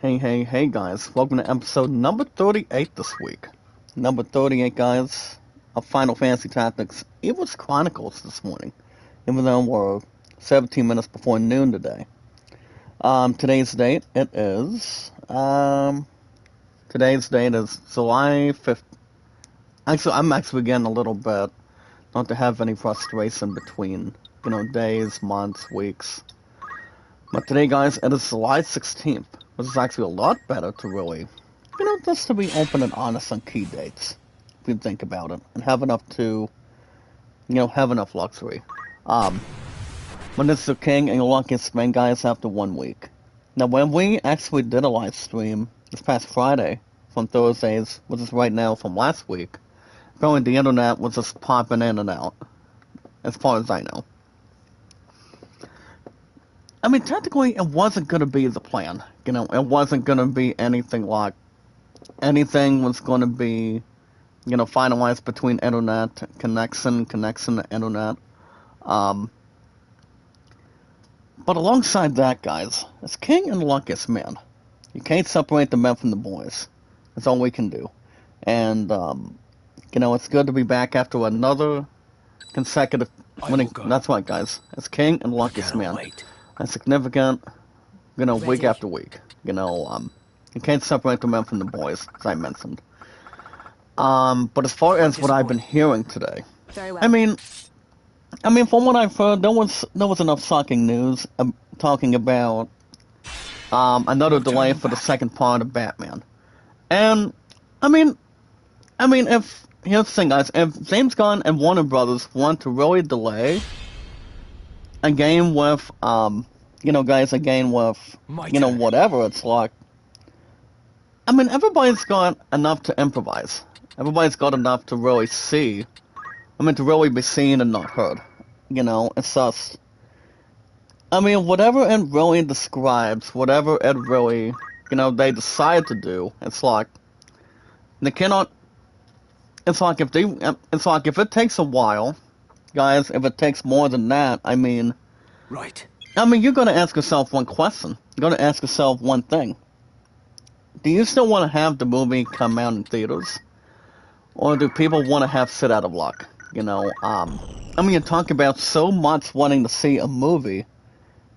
Hey guys, welcome to episode number 38 this week. Number 38 guys, of Final Fantasy Tactics Ivalice Chronicles this morning, even though we're 17 minutes before noon today. Today's date, is July 5th. Actually, I'm actually getting a little bit, not to have any frustration between, days, months, weeks. But today guys, it is July 16th. Which is actually a lot better to really, just to be open and honest on key dates, if you think about it, and have enough to, have enough luxury. When this is the king and your luckiest man, guys, after 1 week. Now, when we actually did a live stream this past Friday from Thursdays, which is right now from last week, apparently the internet was just popping in and out, as far as I know. I mean, technically, it wasn't going to be the plan. It wasn't going to be anything like, anything was going to be, finalized between internet, connection to internet. But alongside that, guys, as king and luckiest man, you can't separate the men from the boys. That's all we can do. And, it's good to be back after another consecutive winning. That's right, guys. As king and luckiest man. And significant, week after week. You can't separate the men from the boys, as I mentioned. But as far as what I've been hearing today, I mean, from what I've heard, there was enough shocking news talking about another delay for the second part of Batman. And if here's the thing, guys, if James Gunn and Warner Brothers want to really delay a game with, whatever, it's like, everybody's got enough to improvise. Everybody's got enough to really see, to really be seen and not heard. It's just, whatever it really describes, whatever it really, they decide to do, it's like, they cannot, it's like if it takes a while, guys, if it takes more than that, Right. you're going to ask yourself one question. You're going to ask yourself one thing. Do you still want to have the movie come out in theaters? Or do people want to have sit out of luck? You talk about so much wanting to see a movie,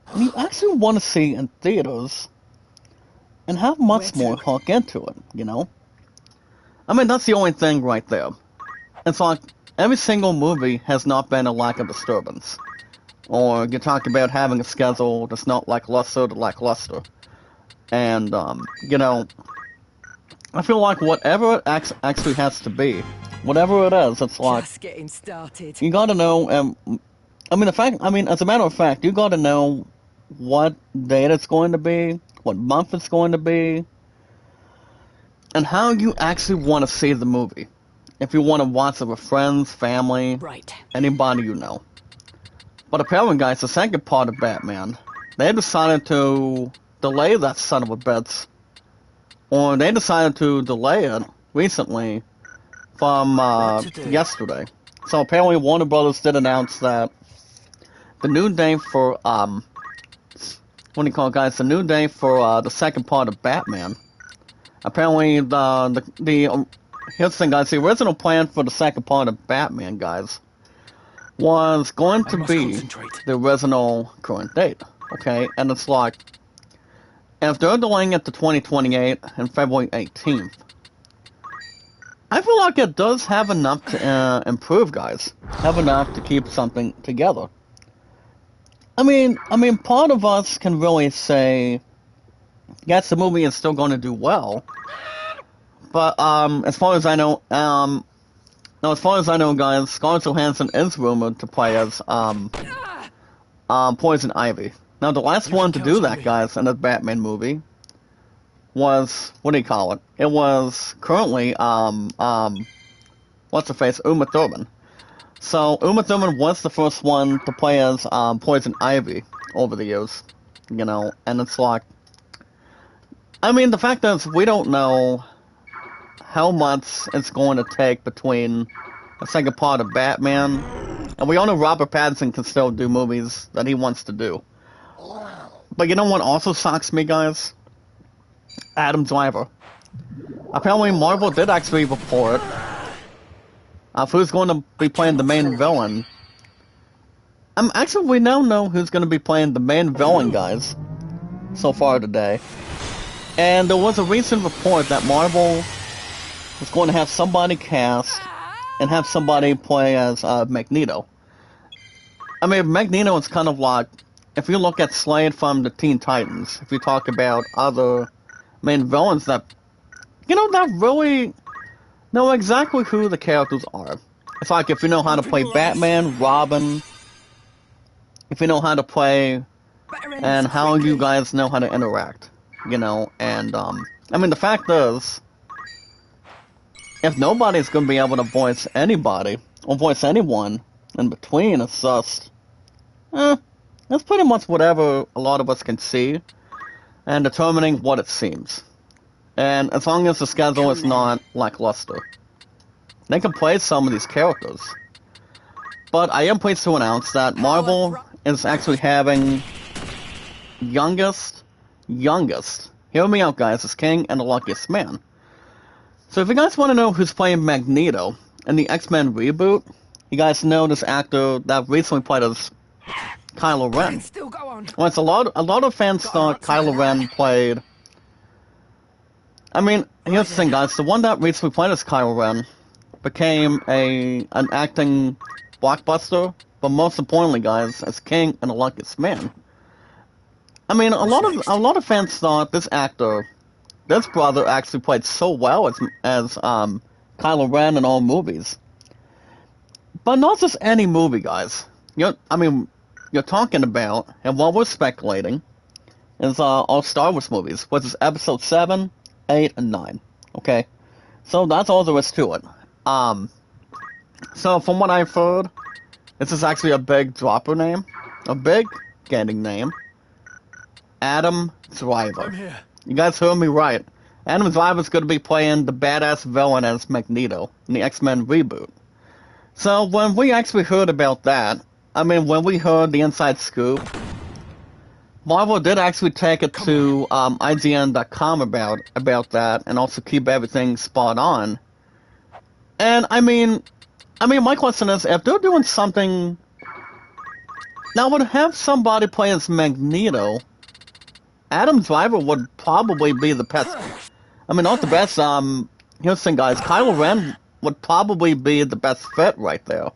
and you actually want to see in theaters, and have much more hook into it, that's the only thing right there. It's like, every single movie has not been a lack of disturbance. Or you talk about having a schedule that's not lackluster to lackluster. And, I feel like whatever it actually has to be, whatever it is, it's like, just getting started. You gotta know, as a matter of fact, you gotta know what date it's going to be, what month it's going to be, and how you actually want to see the movie. If you want to watch it with friends, family, Right. anybody you know. But apparently, guys, the second part of Batman, they decided to delay that son of a bitch. Or they decided to delay it recently from yesterday. So apparently Warner Brothers did announce that the new day for, the new day for the second part of Batman. Apparently here's the thing, guys, the original plan for the second part of Batman, guys, was going to be the original current date, okay? And it's like, if they're delaying it to 2028 and February 18th, I feel like it does have enough to improve, guys. Have enough to keep something together. Part of us can really say, yes, the movie is still going to do well, but as far as I know, guys, Scarlett Johansson is rumored to play as Poison Ivy. Now, the last one to do that, guys, in the Batman movie was, It was currently, what's-her-face, Uma Thurman. So, Uma Thurman was the first one to play as Poison Ivy over the years, and it's like, the fact is, we don't know how much it's going to take between the second part of Batman, and we all know Robert Pattinson can still do movies that he wants to do. But you know what also shocks me, guys? Adam Driver. Apparently, Marvel did actually report who's going to be playing the main villain. Actually, we now know who's going to be playing the main villain, guys, so far today. And there was a recent report that Marvel was going to have somebody cast and have somebody play as Magneto. I mean, Magneto is kind of like, if you look at Slade from the Teen Titans, if you talk about other main villains that, that really know exactly who the characters are. It's like if you know how to play Batman, Robin, if you know how to play, and how you guys know how to interact, and, I mean, the fact is, if nobody's going to be able to voice anybody, or voice anyone in between, it's just, it's pretty much whatever a lot of us can see, and determining what it seems. And as long as the schedule is not lackluster, they can play some of these characters. But I am pleased to announce that Marvel is actually having youngest, hear me out guys, it's King and the Luckiest Man. So if you guys want to know who's playing Magneto in the X-Men reboot, you guys know this actor that recently played as Kylo Ren. Well, it's a lot of fans thought Kylo Ren played... I mean, here's the thing guys, the one that recently played as Kylo Ren became an acting blockbuster, but most importantly guys, as King and the Luckiest Man. I mean, a lot of fans thought this actor, this brother actually played so well as Kylo Ren in all movies. But not just any movie, guys. You're talking about, and what we're speculating, is all Star Wars movies, which is Episode 7, 8, and 9. Okay? So that's all there is to it. So from what I've heard, this is actually a big dropper name. A big getting name. Adam Driver. I'm here. You guys heard me right. Adam Driver's going to be playing the badass villain as Magneto in the X-Men reboot. So when we actually heard about that, when we heard the inside scoop, Marvel did actually take it to IGN.com about that, and also keep everything spot on. And my question is, if they're doing something now, would have somebody play as Magneto, Adam Driver would probably be the best. Not the best. Here's the thing, guys. Kylo Ren would probably be the best fit right there.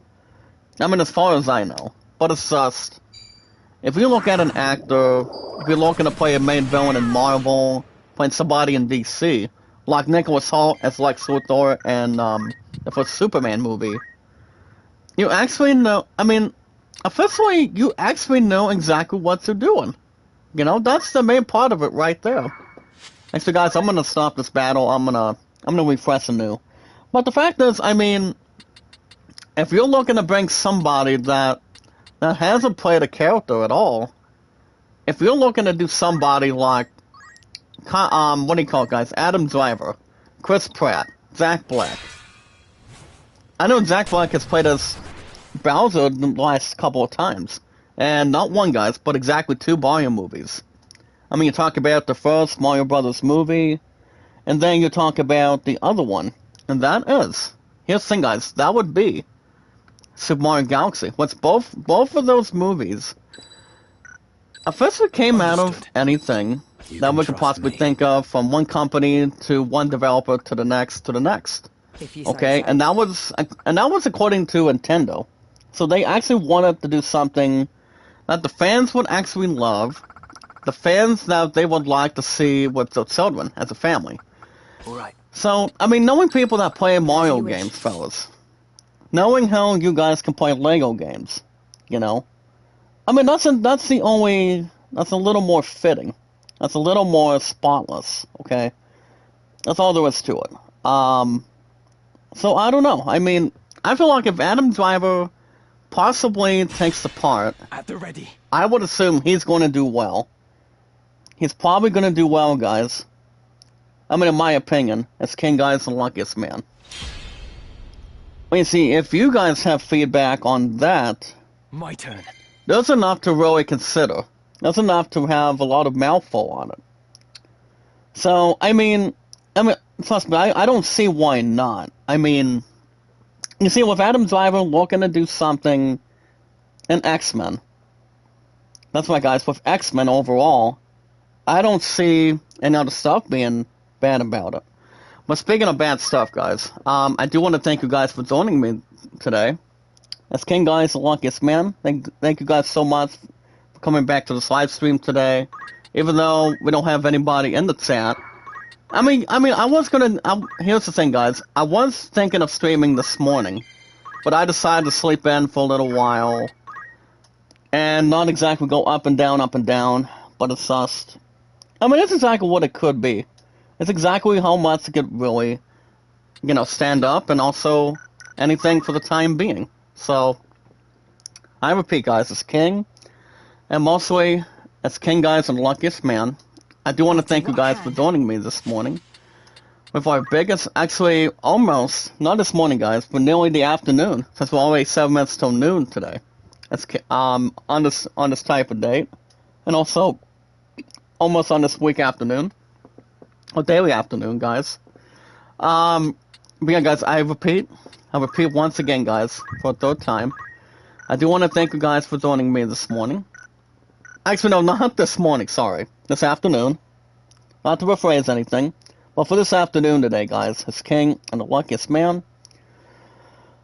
As far as I know. But it's just, if you look at an actor, if you're looking to play a main villain in Marvel, playing somebody in DC, like Nicholas Hoult as Lex Luthor and the first Superman movie, you actually know, officially, you actually know exactly what they're doing. That's the main part of it right there. Actually, guys, I'm gonna stop this battle. I'm gonna refresh anew. But the fact is, if you're looking to bring somebody that hasn't played a character at all, if you're looking to do somebody like, what do you call it, guys? Adam Driver, Chris Pratt, Zach Black. I know Zach Black has played as Bowser the last couple of times. And not one, guys, but exactly 2 Mario movies. You talk about the first Mario Brothers movie, and then you talk about the other one. And that is, here's the thing, guys, that would be Super Mario Galaxy. Which both of those movies officially came out of anything that we could possibly think of, from one company to one developer to the next. Okay, and that was according to Nintendo. So they actually wanted to do something that the fans would actually love, the fans that they would like to see with their children as a family. All right. So, knowing people that play Mario games, fellas, knowing how you guys can play Lego games, that's a little more fitting. That's a little more spotless, okay? That's all there is to it. So I don't know. I feel like if Adam Driver possibly takes the part, At the ready. I would assume he's going to do well. He's probably going to do well, guys. In my opinion, as King, guys, the Luckiest Man. See, if you guys have feedback on that, My turn. there's enough to really consider. There's enough to have a lot of mouthful on it. So, trust me, I don't see why not. I mean, you see, with Adam Driver looking to do something in X-Men, that's right, guys, with X-Men overall, I don't see any other stuff being bad about it. But speaking of bad stuff, guys, I do want to thank you guys for joining me today. As King Guys, the luckiest man, thank you guys so much for coming back to this live stream today. Even though we don't have anybody in the chat, here's the thing, guys. I was thinking of streaming this morning, but I decided to sleep in for a little while, and not exactly go up and down, but it's just, it's exactly what it could be. It's exactly how much it could really, stand up, and also anything for the time being. So, I repeat, guys, it's King, and mostly, it's King Guys and the luckiest man. I do want to thank you guys for joining me this morning with our biggest, actually, almost, not this morning, guys, but nearly the afternoon, since we're already 7 minutes till noon today. That's on this type of date, and also almost on this week afternoon, or daily afternoon, guys. But yeah, guys, I repeat once again, guys, for a third time. I do want to thank you guys for joining me this morning. Actually, no, not this morning, sorry. This afternoon. Not to rephrase anything. But for this afternoon today, guys, it's King and the luckiest man.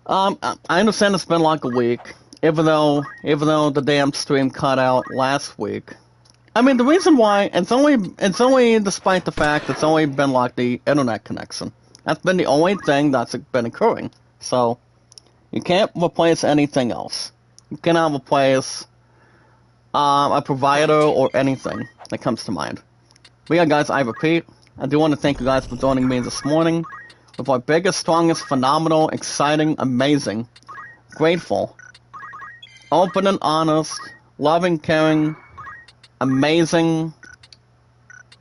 I understand it's been like a week, even though the damn stream cut out last week. I mean, the reason why, it's only despite the fact it's only been like the internet connection. That's been the only thing that's been occurring. So, you can't replace anything else. You cannot replace a provider or anything that comes to mind. But yeah, guys, I repeat, I do want to thank you guys for joining me this morning with our biggest, strongest, phenomenal, exciting, amazing, grateful, open and honest, loving, caring, amazing,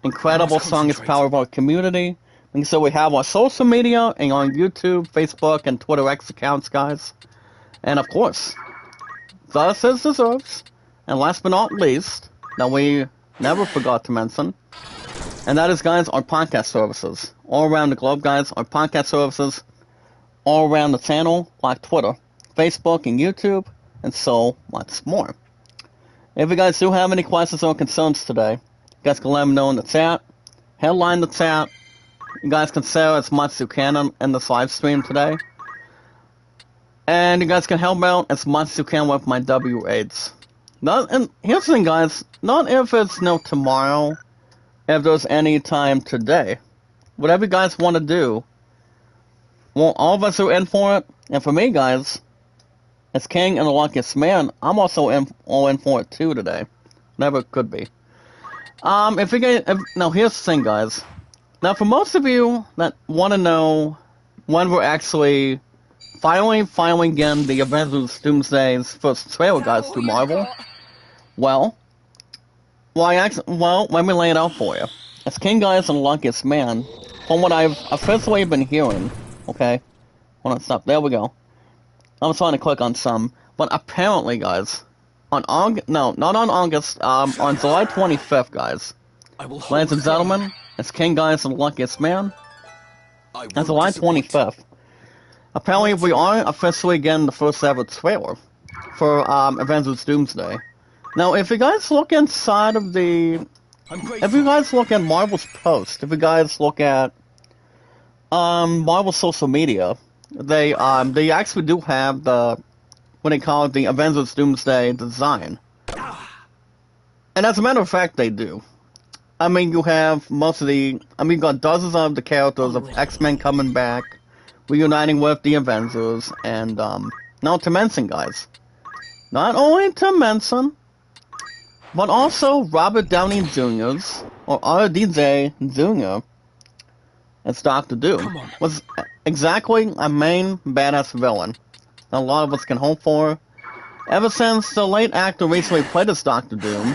incredible, strongest power of our community. And so we have our social media and on YouTube, Facebook, and Twitter X accounts, guys. And of course, thus as deserves. And last but not least, that we never forgot to mention, and that is, guys, our podcast services. All around the globe, guys, our podcast services, all around the channel, like Twitter, Facebook, and YouTube, and so much more. If you guys do have any questions or concerns today, you guys can let them know in the chat, headline the chat, you guys can share as much as you can in this live stream today, and you guys can help out as much as you can with my W8s. And here's the thing, guys. Not if it's tomorrow, if there's any time today. Whatever you guys want to do, well, all of us are in for it. And for me, guys, as King and the luckiest man, I'm also all in for it too today. Never could be. Now here's the thing, guys. Now, for most of you that want to know when we're actually finally getting the Avengers Doomsday's first trailer, guys, through Marvel. Well, let me lay it out for you. As King Guys and the luckiest man, from what I've officially been hearing, okay? Hold on, stop. There we go. I was trying to click on some, but apparently, guys, on July 25th, guys, ladies and gentlemen, it's King Guys and the luckiest man. On July 25th. Apparently, we are officially getting the first ever trailer for Avengers Doomsday. Now, if you guys look inside of if you guys look at Marvel's post, if you guys look at Marvel's social media, they actually do have what they call it, the Avengers Doomsday design. And as a matter of fact, they do. I mean, you have you got dozens of the characters of X-Men coming back, reuniting with the Avengers, and now to mention, guys, not only to mention, but also Robert Downey Jr.'s, or RDJ Jr., as Doctor Doom, was exactly a main badass villain that a lot of us can hope for. Ever since the late actor recently played as Doctor Doom,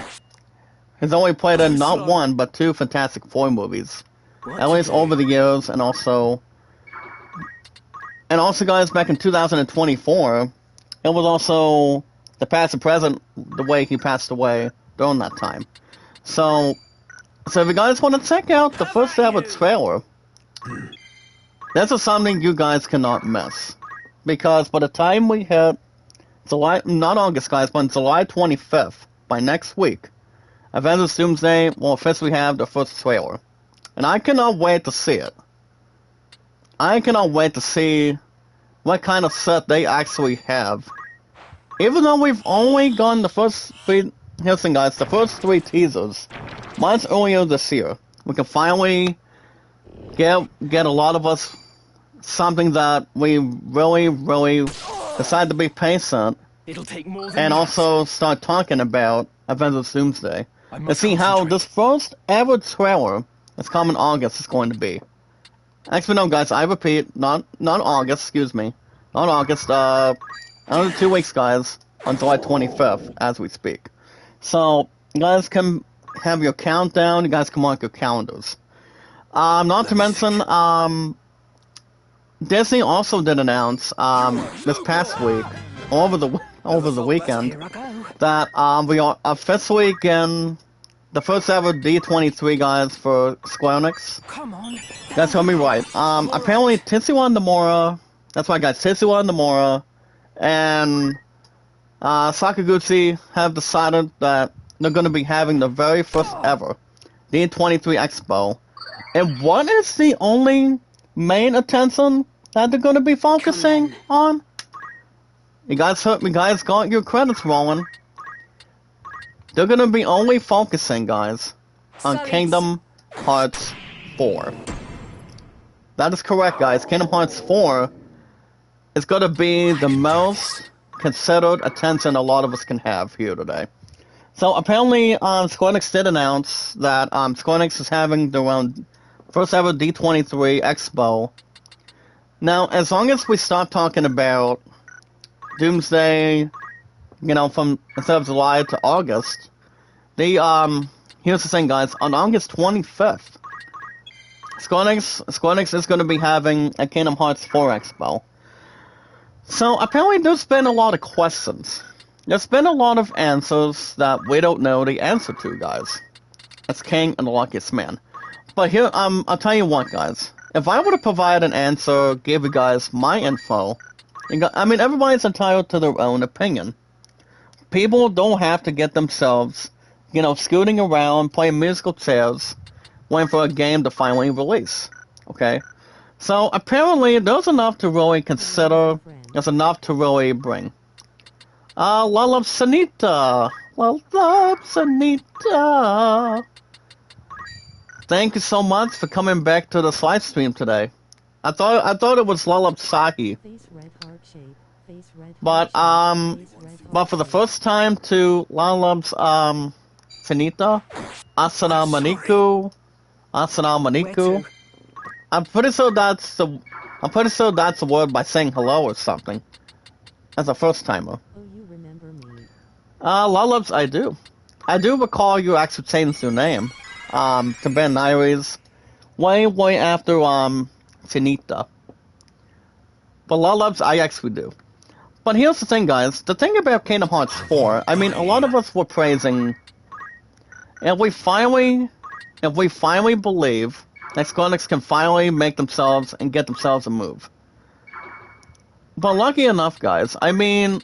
he's only played in not one, but two Fantastic Four movies, at least over the years, and also, guys, back in 2024, it was also the past and present, the way he passed away during that time. So, So if you guys want to check out the first ever trailer, this is something you guys cannot miss. Because by the time we hit July, not August guys, but July 25th, by next week, Avengers Doomsday will officially have the first trailer. And I cannot wait to see it. I cannot wait to see what kind of set they actually have. Even though we've only gotten the first three, here's the thing guys, the first three teasers, much earlier this year, we can finally get a lot of us something that we really decide to be patient It'll take more than and that. also start talking about Avengers Doomsday. And see how this first ever trailer that's coming in August is going to be. Actually, no, guys, I repeat, not August, excuse me. Not August, another 2 weeks, guys, on July 25th, as we speak. So, you guys can have your countdown, you guys can mark your calendars. Not to mention, Disney also did announce, this past week, over the weekend, Here I go. that, we are officially getting the first ever D23, guys, for Square Enix. Come on. That's gonna be right. Apparently Tetsuya Nomura, that's right guys, Tetsuya Nomura and Sakaguchi have decided that they're gonna be having the very first ever D23 Expo. And what is the only main attention that they're gonna be focusing on? You guys got your credits rolling. They're gonna be only focusing, guys, on So Kingdom Hearts 4. That is correct, guys. Kingdom Hearts 4 is gonna be the most considered attention a lot of us can have here today. So apparently, Square Enix did announce that Square Enix is having their own first ever D23 Expo. Now, as long as we stop talking about Doomsday, you know, from instead of July to August, here's the thing, guys. On August 25th, Square Enix is going to be having a Kingdom Hearts 4 Expo. So apparently, there's been a lot of questions. There's been a lot of answers that we don't know the answer to, guys. It's King and the Luckiest Man. But here, I'll tell you what, guys. If I were to provide an answer, give you guys my info, I mean, everybody's entitled to their own opinion. People don't have to get themselves, you know, scooting around, playing musical chairs, waiting for a game to finally release. Okay? So, apparently, there's enough to really consider, there's enough to really bring. Love Sanita! Love Sanita! Thank you so much for coming back to this live stream today. I thought it was Lullub Saki. But for the first time to Lullub's Sanita, Assalamu alaikum. I'm pretty sure that's the word by saying hello or something. As a first timer. Oh, you remember me. Lullubs, I do. I do recall you actually changed your name. To Ben Nairi's way after Finita. But Lullubs, I actually do. But here's the thing, guys. The thing about Kingdom Hearts 4, I mean, a lot of us were praising. If we finally believe that Square Enix can finally make themselves and get themselves a move. But lucky enough, guys, I mean,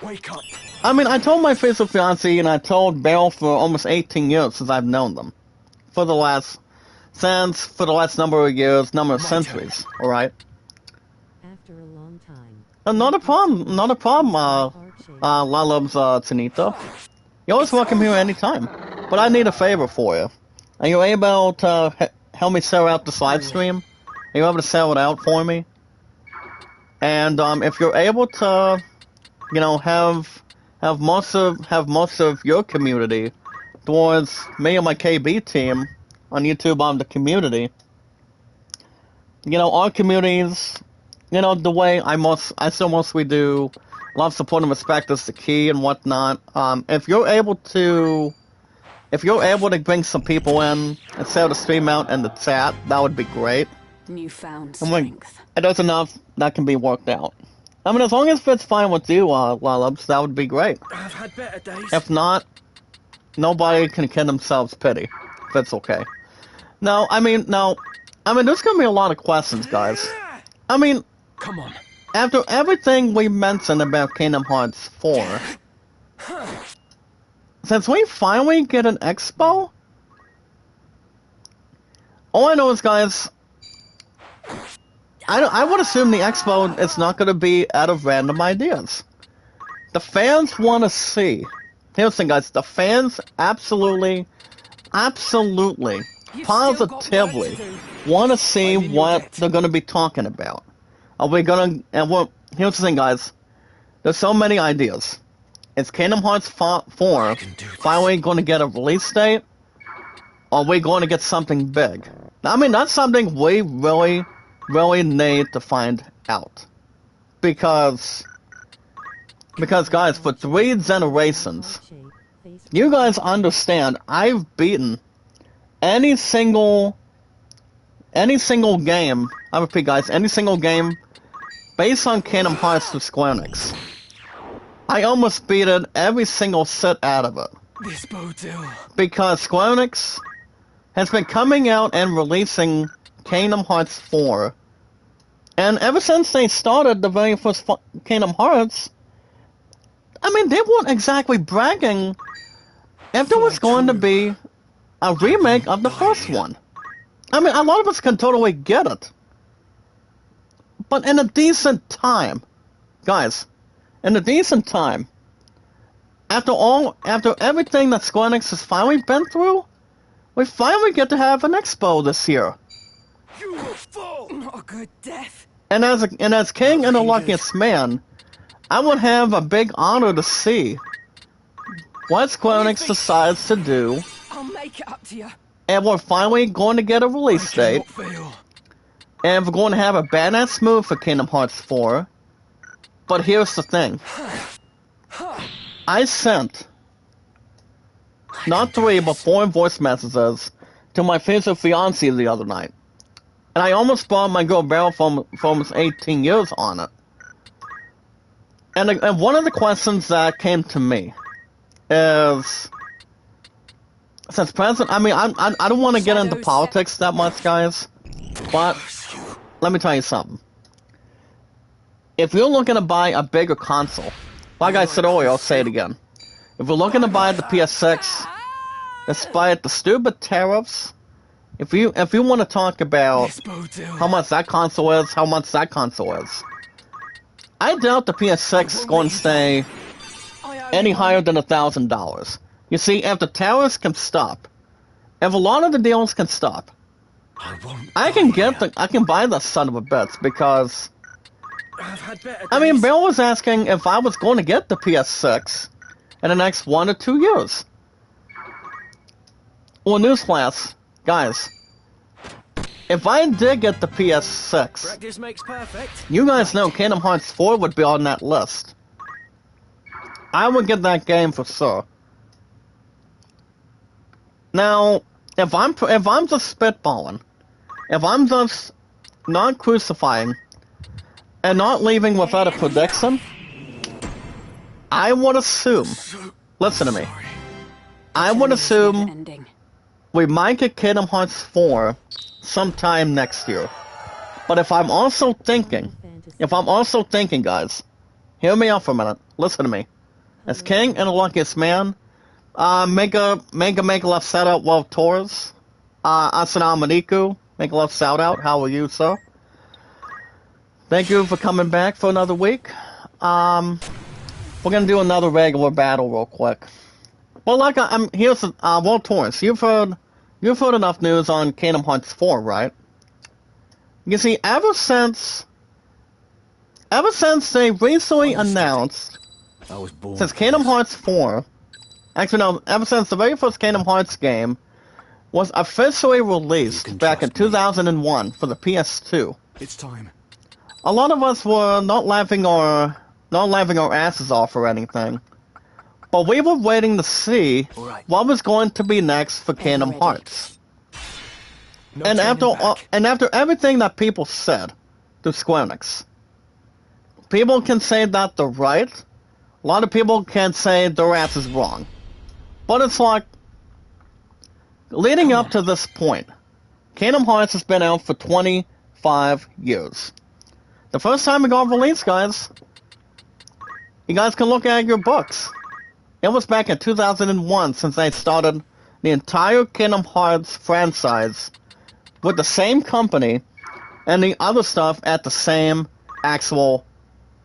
Wake up. I told my faithful fiancé and I told Beryl for almost 18 years since I've known them. For the last number of years, number of centuries, alright? After a long time. Not a problem, Lullub's Tanita. You're always welcome here anytime. But I need a favor for you. Are you able to help me sell out this live stream? Are you able to sell it out for me? And if you're able to, you know, have most of your community towards me and my KB team on YouTube on the community. You know, our communities, you know, the way I still mostly do, love, support, and respect is the key and whatnot. If you're able to bring some people in and sell the stream out in the chat, that would be great. Newfound I'm like, strength. there's enough that can be worked out. I mean, as long as it's fine with you, Lullubs, that would be great. I've had better days. If not, nobody can kid themselves pity. if it's okay. Now, there's gonna be a lot of questions, guys. I mean, Come on. after everything we mentioned about Kingdom Hearts 4, since we finally get an expo, all I know is, guys, I would assume the expo is not going to be out of random ideas. The fans want to see. Here's the thing, guys. The fans absolutely, positively want to see what they're going to be talking about. Are we going to... And well, here's the thing, guys. There's so many ideas. Is Kingdom Hearts 4 finally going to get a release date? Or are we going to get something big? I mean, that's something we really need to find out. Because guys, for 3 generations, you guys understand, I've beaten any single game, I repeat, guys, any single game based on Kingdom Hearts to Square Enix. I almost beat it every single set out of it. This bodes ill. Because Square Enix has been coming out and releasing Kingdom Hearts 4. And ever since they started the very first Kingdom Hearts, I mean, they weren't exactly bragging if there was going to be a remake of the first one. I mean, a lot of us can totally get it. But in a decent time, guys, in a decent time, after everything that Square Enix has finally been through, we finally get to have an expo this year. You will fall. Not a good death. And as king and the luckiest man, I would have a big honor to see what Square Enix decides to do. I'll make it up to you. And we're finally going to get a release date. And we're going to have a badass move for Kingdom Hearts 4. But here's the thing. I sent not 3 but 4 voice messages to my future fiancée the other night. And I almost bought my girl Beryl for almost 18 years on it. And one of the questions that came to me is, since President, I mean, I don't want to get into politics that much, guys, but let me tell you something. If you're looking to buy a bigger console, like I said earlier, I'll say it again. If you're looking to buy the PS6, despite the stupid tariffs, if you want to talk about how much that console is, I doubt the PS6 is going to stay any higher than $1,000. You see, if the tariffs can stop, if a lot of the deals can stop, I can buy the son of a bitch because, I mean, Bill was asking if I was going to get the PS6 in the next 1 to 2 years. Well, newsflash, guys. If I did get the PS6, Practice makes perfect. you guys know Kingdom Hearts 4 would be on that list. I would get that game for sure. Now, if I'm just spitballing, if I'm just not crucifying and not leaving without a prediction, I would assume, listen to me, I would assume we might get Kingdom Hearts 4 sometime next year. But if I'm also thinking, guys, hear me out for a minute, listen to me. As king and the luckiest man, make a left shout out, World Tours. Assalamu alaikum, make a left shout out, how are you, sir? Thank you for coming back for another week. We're gonna do another regular battle real quick. Well, like here's World Tours. You've heard enough news on Kingdom Hearts 4, right? You see, ever since they recently announced, since Kingdom Hearts 4, actually no, ever since the very first Kingdom Hearts game was officially released back in 2001 for the PS2. It's time. A lot of us were not laughing our asses off or anything, but we were waiting to see what was going to be next for Kingdom Hearts. And after everything that people said to Square Enix, people can say that they're right. A lot of people can say their ass is wrong. But it's like, leading up to this point, Kingdom Hearts has been out for 25 years. The first time it got released, guys, you guys can look at your books. It was back in 2001 since they started the entire Kingdom Hearts franchise with the same company and the other stuff at the same actual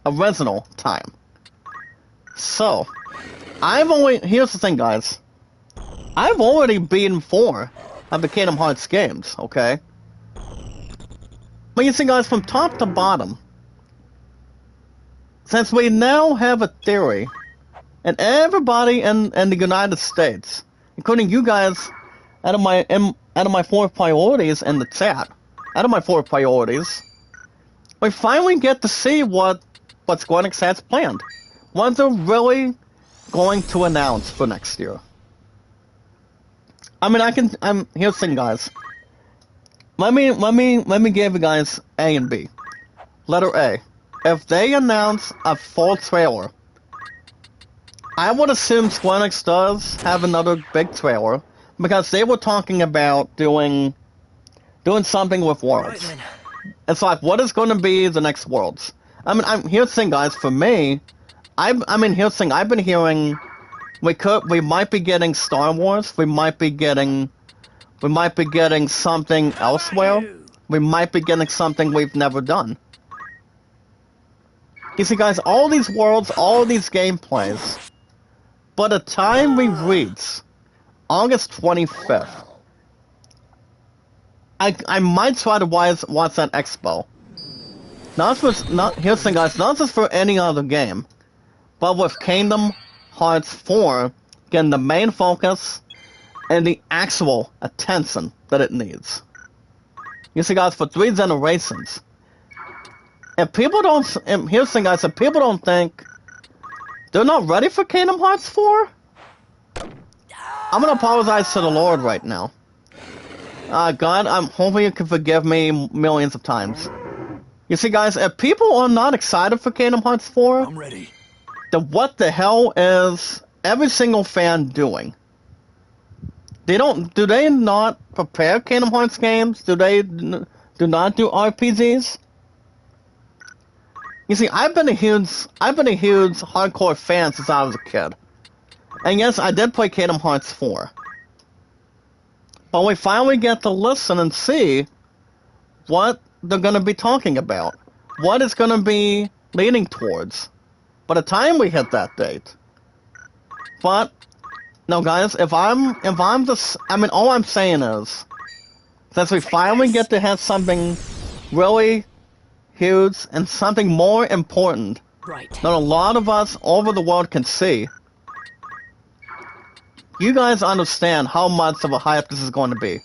original time. So, here's the thing, guys. I've already beaten 4 of the Kingdom Hearts games, okay? But you see, guys, from top to bottom, since we now have a theory, and everybody in the United States, including you guys, out of my 4 priorities in the chat, out of my 4 priorities, we finally get to see what Square Enix has planned. What they're really going to announce for next year. I mean, here's the thing, guys. Let me give you guys A and B. Letter A. If they announce a full trailer, I would assume Square Enix does have another big trailer, because they were talking about doing something with Worlds. Right, It's like, what is going to be the next Worlds? I mean, here's the thing, guys. For me, here's the thing. I've been hearing we might be getting Star Wars. We might be getting something elsewhere. We might be getting something we've never done. You see, guys, all these worlds, all these gameplays. By the time we reach August 25th, I might try to watch that expo. Here's the thing, guys, not just for any other game, but with Kingdom Hearts 4 getting the main focus and the actual attention that it needs. You see, guys, for 3 generations. Here's the thing, guys, if people don't think they're not ready for Kingdom Hearts 4, I'm gonna apologize to the Lord right now. God, I'm hoping you can forgive me millions of times. You see, guys, if people are not excited for Kingdom Hearts 4, I'm ready. then what the hell is every single fan doing? Do they not prepare Kingdom Hearts games? Do they do not do RPGs? You see, I've been a huge hardcore fan since I was a kid. And yes, I did play Kingdom Hearts 4. But we finally get to listen and see what they're going to be talking about. What it's going to be leaning towards. By the time we hit that date. But, no guys, all I'm saying is, since we finally get to have something really huge and something more important Right. that a lot of us over the world can see, you guys understand how much of a hype this is going to be.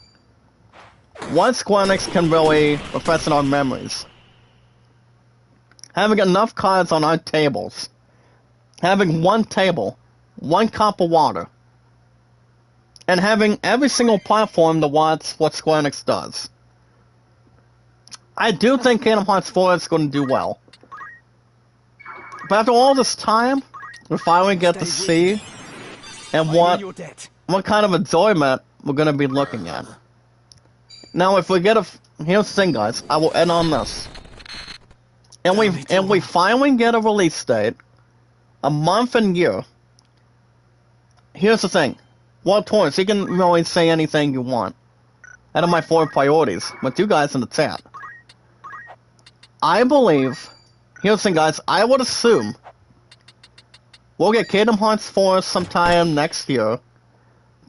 What Square Enix can really refresh in our memories. Having enough cards on our tables. Having one table, one cup of water. And having every single platform to watch what Square Enix does. I do think Kingdom Hearts 4 is going to do well. But after all this time, we finally get to see and what kind of enjoyment we're going to be looking at. Now, if we get here's the thing, guys. I will end on this. And we finally get a release date, a month and year. Here's the thing. Well, Torrance, you can really say anything you want. Out of my 4 priorities, with you guys in the chat. I believe, here's the thing, guys. I would assume we'll get Kingdom Hearts 4 sometime next year.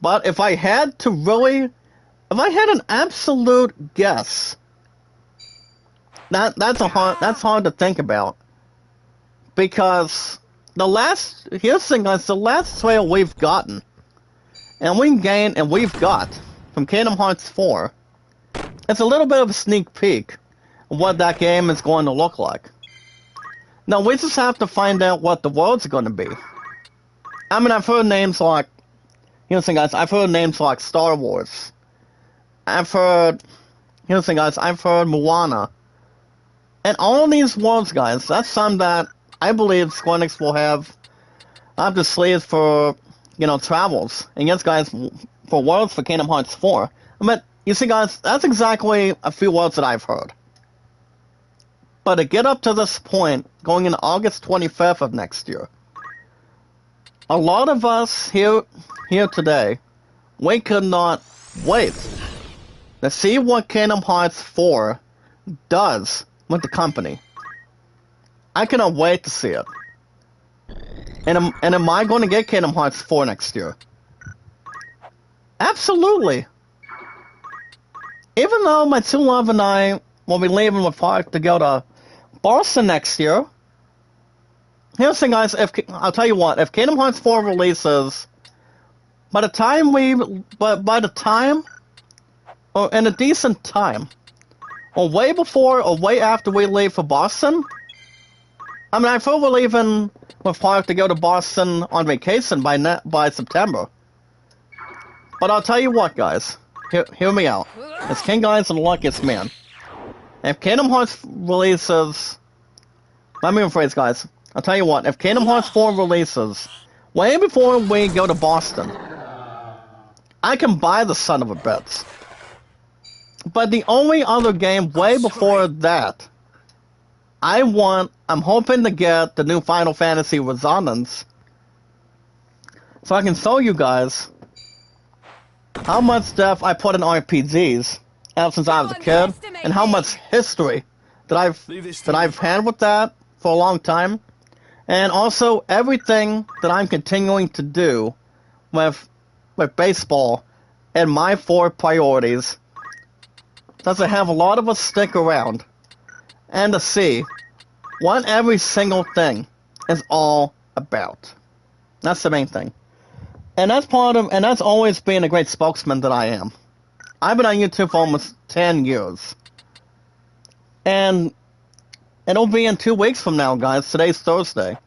But if I had an absolute guess, that's hard to think about. Because here's the thing, guys, the last trailer we've gotten, and we've got from Kingdom Hearts 4, it's a little bit of a sneak peek of what that game is going to look like. Now, we just have to find out what the world's going to be. I mean, I've heard names like, here's the thing, guys, I've heard names like Star Wars. Here's the thing, guys, I've heard Moana. And all these worlds, guys, that's something that I believe Square Enix will have up the sleeves for, travels. And yes, guys, for worlds for Kingdom Hearts 4. I mean, you see, guys, that's exactly a few words that I've heard. But to get up to this point, going into August 25th of next year, a lot of us here today, we could not wait to see what Kingdom Hearts 4 does with the company. I cannot wait to see it. And am I going to get Kingdom Hearts 4 next year? Absolutely. Even though my two love and I will be leaving with Park to go to Boston next year, here's the thing, guys. I'll tell you what, if Kingdom Hearts 4 releases, by the time, or in a decent time, or way before or way after we leave for Boston, I mean, I feel we're leaving with Park to go to Boston on vacation by September. But I'll tell you what, guys. Hear me out. It's King Guys and the Luckiest Man. If Kingdom Hearts releases... Let me rephrase, guys. I'll tell you what. If Kingdom Hearts 4 releases way before we go to Boston, I can buy the son of a bitch. But the only other game way before that, I'm hoping to get the new Final Fantasy Resonance, so I can show you guys how much depth I put in RPGs ever since I was a kid, and how much history that I've had with that for a long time, and also everything that I'm continuing to do with baseball and my 4 priorities. Does it have a lot of us stick around and to see what every single thing is all about. That's the main thing. And that's always being a great spokesman that I am. I've been on YouTube for almost 10 years. And it'll be in 2 weeks from now, guys. Today's Thursday.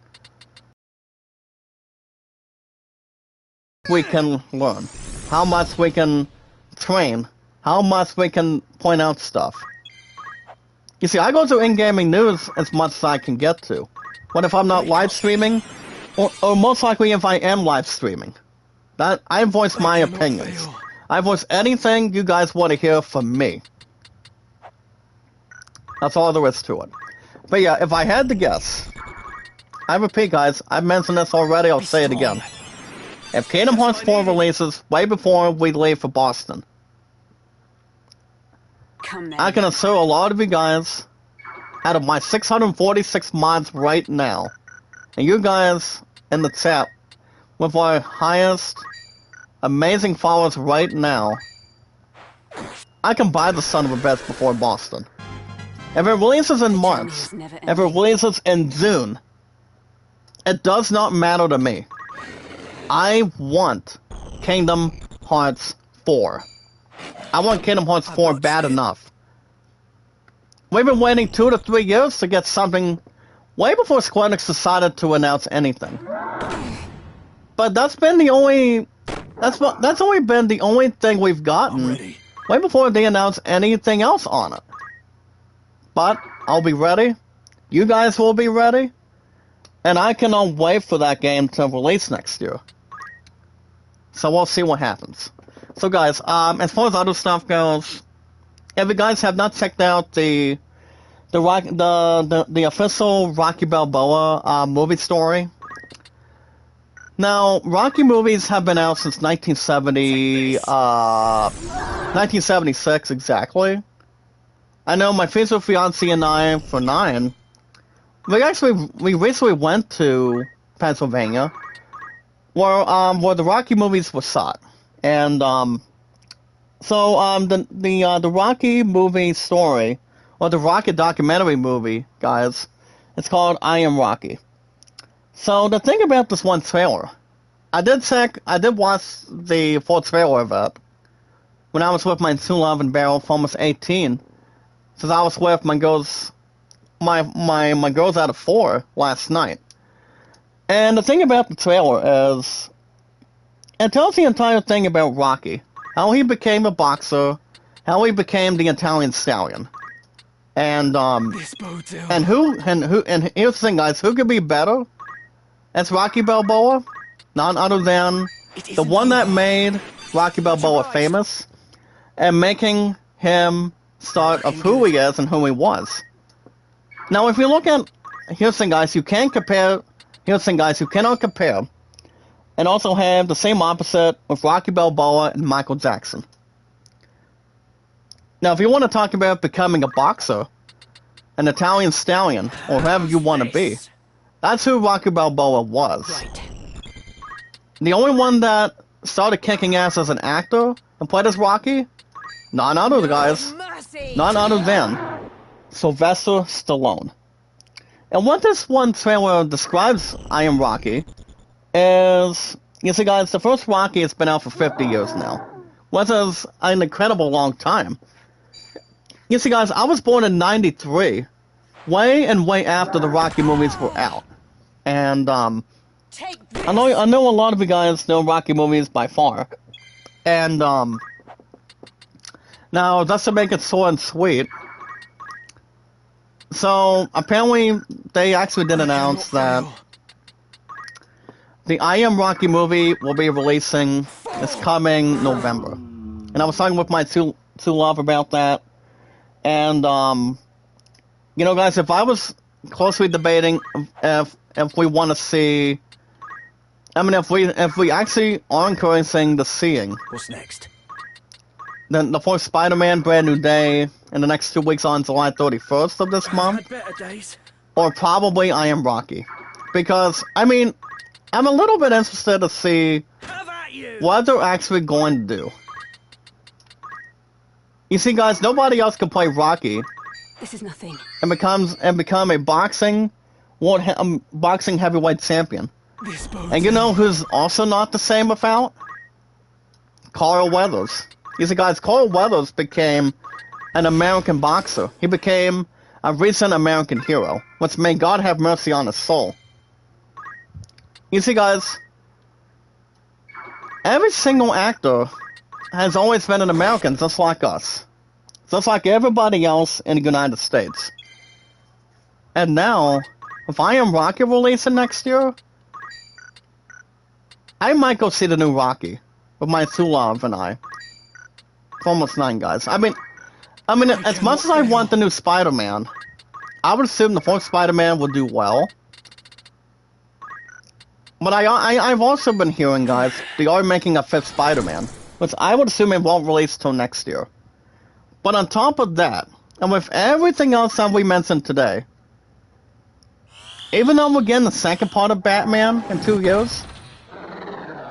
We can learn. How much we can train. How much we can point out stuff. You see, I go to in-gaming news as much as I can get to. What if I'm not live streaming? Or most likely if I am live streaming. I voice my opinions. I voice anything you guys want to hear from me. That's all there is to it. But yeah, if I had to guess, I repeat, guys, I've mentioned this already, I'll say it again. If Kingdom Hearts 4 releases way before we leave for Boston, I can assure a lot of you guys, out of my 646 mods right now, and you guys in the chat, with our highest amazing followers right now, I can buy the son of a bitch before Boston. If it releases in March, if it releases in June, it does not matter to me. I want Kingdom Hearts 4. I want Kingdom Hearts 4 bad enough. We've been waiting 2 to 3 years to get something way before Square Enix decided to announce anything. But that's been the only... That's only been the only thing we've gotten way before they announce anything else on it. But I'll be ready. You guys will be ready. And I cannot wait for that game to release next year. So we'll see what happens. So guys, as far as other stuff goes, if you guys have not checked out the official Rocky Balboa movie story. Now, Rocky movies have been out since 1976 exactly. I know my future fiancé and I, for 9, we recently went to Pennsylvania, where the Rocky movies were shot, and the Rocky movie story, or the Rocky documentary movie, guys, it's called I Am Rocky. So the thing about this one trailer, I did watch the full trailer of it when I was with my two love and barrel for almost 18, since I was with my girls out of 4 last night. And the thing about the trailer is, it tells the entire thing about Rocky, how he became a boxer, how he became the Italian Stallion, and here's the thing, guys, who could be better as Rocky Balboa? None other than the one that made Rocky Balboa famous and making him start of who he is and who he was. Now, if you look at, here's the thing, guys, you can't compare. Here's the thing, guys, you cannot compare, and also have the same opposite with Rocky Balboa and Michael Jackson. Now, if you want to talk about becoming a boxer, an Italian stallion, or whoever you want to be, that's who Rocky Balboa was. Right. The only one that started kicking ass as an actor and played as Rocky, none other, guys, Mercy. none other than Sylvester Stallone. And what this one trailer describes I Am Rocky is, you see, guys, the first Rocky has been out for 50 years now, which is an incredible long time. You see, guys, I was born in 93, way and way after the Rocky movies were out. And, Take this. I know a lot of you guys know Rocky movies by far. And, now, just to make it short and sweet, so, apparently, they actually did announce that the I Am Rocky movie will be releasing this coming November. And I was talking with my two love about that. And, you know, guys, if I was closely debating if we want to see, I mean, if we actually are encouraging the seeing, What's next? then the first Spider-Man Brand New Day in the next 2 weeks on July 31st of this month, Had better days. or probably I Am Rocky. Because, I mean, I'm a little bit interested to see Have at you. what they're actually going to do. You see, guys, nobody else can play Rocky This is nothing. and become a boxing heavyweight champion. This boat. And you know who's also not the same about? Carl Weathers. You see, guys, Carl Weathers became an American boxer. He became a recent American hero, which may God have mercy on his soul. You see, guys, every single actor has always been an American, just like us. Just like everybody else in the United States. And now, if I Am Rocky releasing next year, I might go see the new Rocky with my two love and I. It's almost 9, guys. I mean, as much as I want the new Spider-Man, I would assume the fourth Spider-Man will do well. But I've also been hearing, guys, they are making a 5th Spider-Man, which I would assume it won't release till next year. But on top of that, and with everything else that we mentioned today, even though we're getting the second part of Batman in 2 years,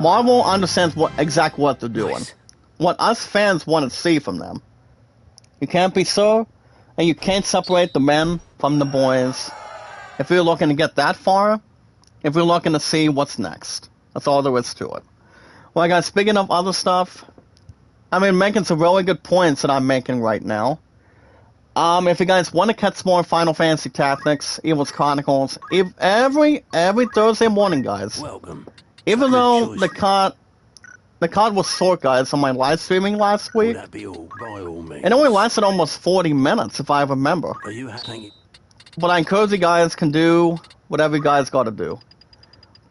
Marvel understands exactly what they're doing. What us fans want to see from them. You can't be sure, and you can't separate the men from the boys. If you're looking to get that far, if you're looking to see what's next. That's all there is to it. Well, guys, speaking of other stuff, I mean, making some really good points that I'm making right now. If you guys want to catch more Final Fantasy Tactics, Ivalice Chronicles, every Thursday morning, guys. Welcome. Even Good though choice. the card was short, guys, on my live streaming last Will week, that be all? By all means. it only lasted almost 40 minutes, if I remember. Are you happy? But I encourage you guys can do whatever you guys got to do.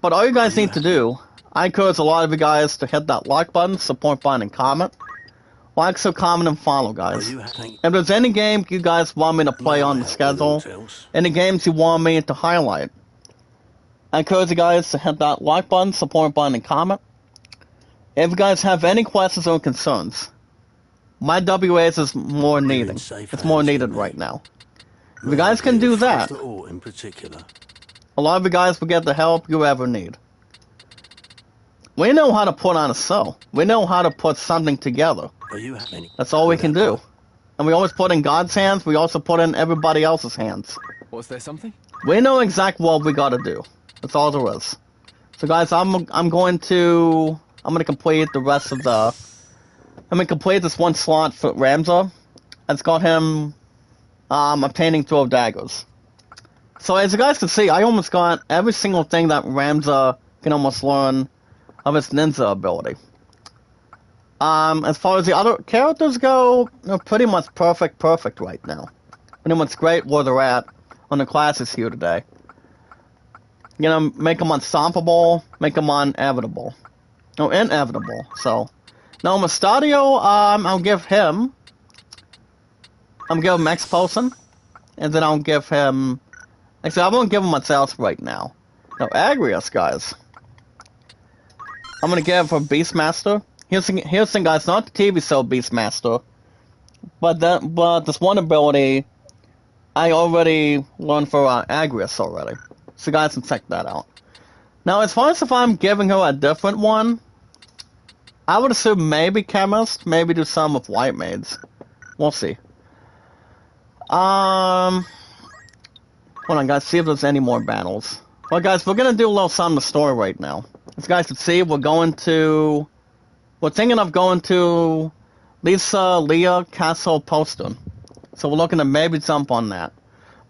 But all you guys need to do, I encourage a lot of you guys to hit that like button, support button, and comment. Like, so comment, and follow, Are guys. you happy? If there's any game you guys want me to play on the schedule, any games you want me to highlight, I encourage you guys to hit that like button, support button, and comment. If you guys have any questions or concerns, my WAs is more needed. It's more needed right now. If you guys can do that, In particular. a lot of you guys will get the help you ever need. We know how to put on a show. We know how to put something together. Are you happy? That's all we can do. And we always put in God's hands, we also put in everybody else's hands. Was there something? We know exactly what we gotta do. That's all there is. So guys, I'm gonna complete the rest of the... I'm gonna complete this one slot for Ramza. It's got him obtaining 12 daggers. So as you guys can see, I almost got every single thing that Ramza can almost learn of his ninja ability. As far as the other characters go, they're pretty much perfect right now. Pretty much great where they're at on the classes here today. You know, make them unstoppable, make them inevitable. So, Now, Mustadio, I'll give him... I'm gonna give him Expulsion, and then I'll give him... Actually, I won't give him much else right now. Now, Agrius, guys. I'm gonna give for Beastmaster. Here's the thing, guys, not the TV show Beastmaster, but this one ability I already learned for Agrius already. So you guys can check that out. Now, as far as if I'm giving her a different one, I would assume maybe Chemist, maybe do some with White Maids. We'll see. Hold on, guys, see if there's any more battles. Well, guys, we're gonna do a little something to the story right now. As you guys can see, we're thinking of going to Lisa Leah Castle Poston. So we're looking to maybe jump on that.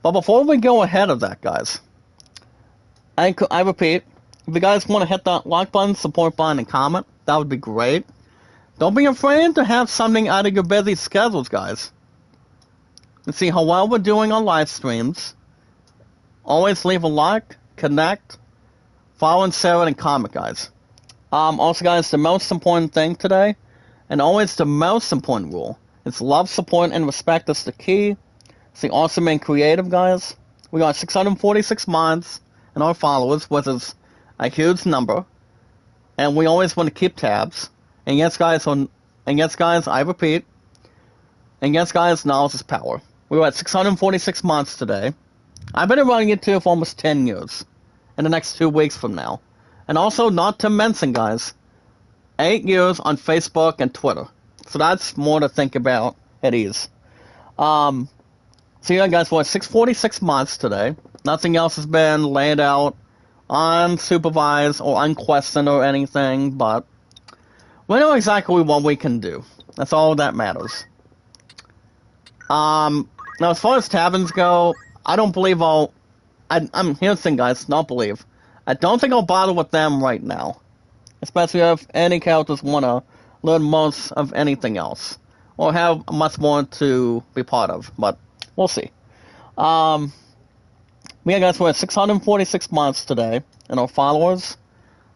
But before we go ahead of that, guys, I repeat, if you guys want to hit that like button, support button, and comment, that would be great. Don't be afraid to have something out of your busy schedules, guys. And see how well we're doing on live streams. Always leave a like, connect, follow and share it, and comment, guys. Also, guys, the most important thing today, and always the most important rule, is love, support, and respect is the key. It's the awesome and creative, guys. We got 646 mods and our followers, which is a huge number, and we always want to keep tabs. And yes, guys, I repeat, and yes, guys, knowledge is power. We were at 646 mods today. I've been running YouTube for almost 10 years, in the next 2 weeks from now. And also, not to mention, guys, 8 years on Facebook and Twitter. So that's more to think about at ease. So yeah, guys, we're at 646 mods today. Nothing else has been laid out unsupervised or unquestioned or anything, but we know exactly what we can do. That's all that matters. Now, as far as taverns go, I don't believe I'm here's the thing, guys, not believe. I don't think I'll bother with them right now. Especially if any characters want to learn most of anything else. Or have much more to be part of. But, we'll see. Yeah, guys, we're at 646 months today. And our followers.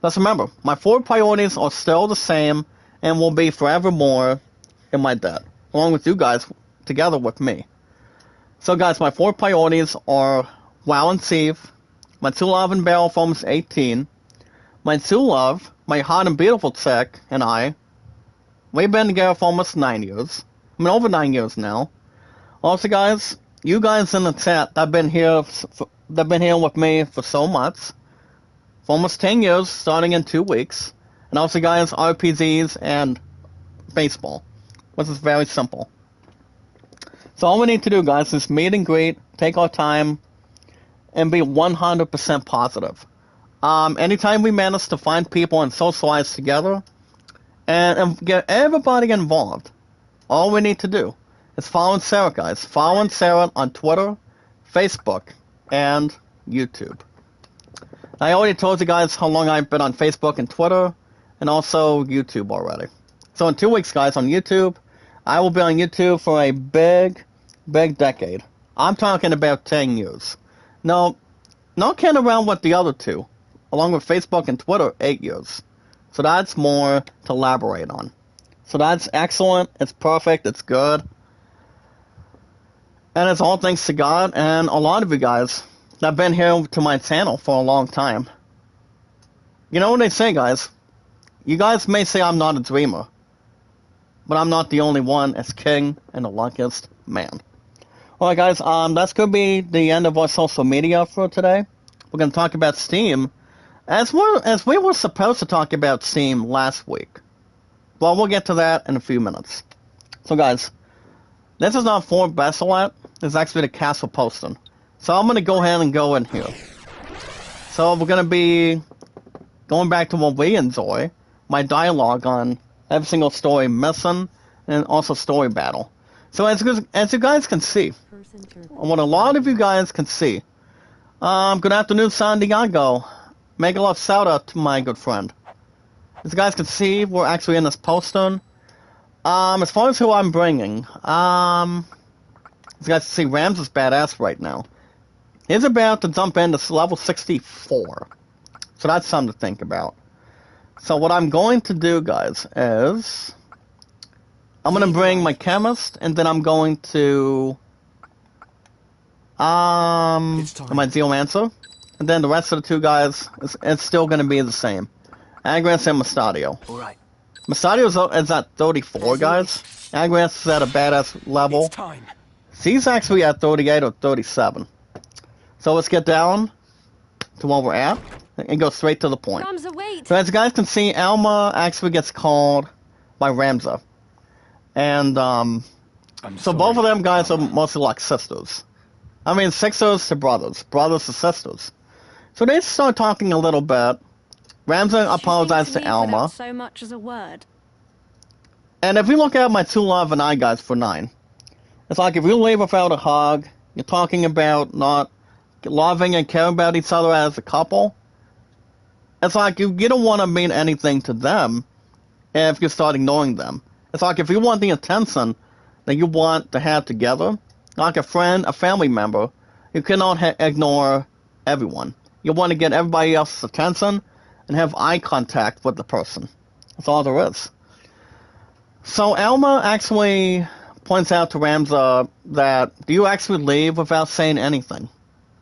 Let's remember, my 4 priorities are still the same. And will be forevermore in my debt. Along with you guys, together with me. So, guys, my 4 priorities are WoW and Thief. My true love and barrel for almost 18. My true love, my hot and beautiful chick, and I. We've been together for almost 9 years. I mean, over 9 years now. Also, guys, you guys in the chat that have been here with me for so much. For almost 10 years, starting in 2 weeks. And also, guys, RPGs and baseball. Which is very simple. So all we need to do, guys, is meet and greet, take our time, and be 100% positive. Anytime we manage to find people and socialize together, and get everybody involved, all we need to do is follow and share it, guys. Follow and share it on Twitter, Facebook, and YouTube. I already told you guys how long I've been on Facebook and Twitter, and also YouTube already. So in 2 weeks, guys, on YouTube, I will be on YouTube for a big decade. I'm talking about 10 years. No, not counting around with the other 2. Along with Facebook and Twitter, 8 years. So that's more to elaborate on. So that's excellent, it's perfect, it's good. And it's all thanks to God and a lot of you guys that have been here to my channel for a long time. You know what they say, guys? You guys may say I'm not a dreamer. But I'm not the only one as king and the luckiest man. Alright, guys, that's going to be the end of our social media for today. We're going to talk about Steam. As we were supposed to talk about Steam last week. Well, we'll get to that in a few minutes. So, guys, this is not Fort Bassalat. This is actually the Castle Poston. So I'm going to go ahead and go in here. So we're going to be going back to what we enjoy. My dialogue on every single story missing, and also story battle. So as you guys can see, what a lot of you guys can see, good afternoon, San Diego. Make a love shout out to my good friend. As you guys can see, we're actually in this postern. As far as who I'm bringing, as you guys can see, Rams is badass right now. He's about to jump into level 64. So that's something to think about. So what I'm going to do, guys, is I'm gonna Neither bring I. my chemist, and then I'm going to It's time. my geomancer, and then the rest of the two guys, it's still gonna be the same. Agras and Mustadio. All right. Mustadio is at 34, As guys. Agras is at a badass It's level. time. He's actually at 38 or 37. So let's get down to where we're at and go straight to the point. Ramza, wait! So as you guys can see, Alma actually gets called by Ramza. And I'm so sorry, both of them guys are Alma. mostly like sisters. I mean, sisters to brothers, brothers to sisters. So they start talking a little bit. Ramza apologized to Alma. So much as a word. And if we look at my two love and I guys for 9, it's like if you leave without a hug, you're talking about not loving and caring about each other as a couple. It's like you don't want to mean anything to them if you start ignoring them. It's like if you want the attention that you want to have together, like a friend, a family member, you cannot ignore everyone. You want to get everybody else's attention and have eye contact with the person. That's all there is. So Alma actually points out to Ramza that, do you actually leave without saying anything?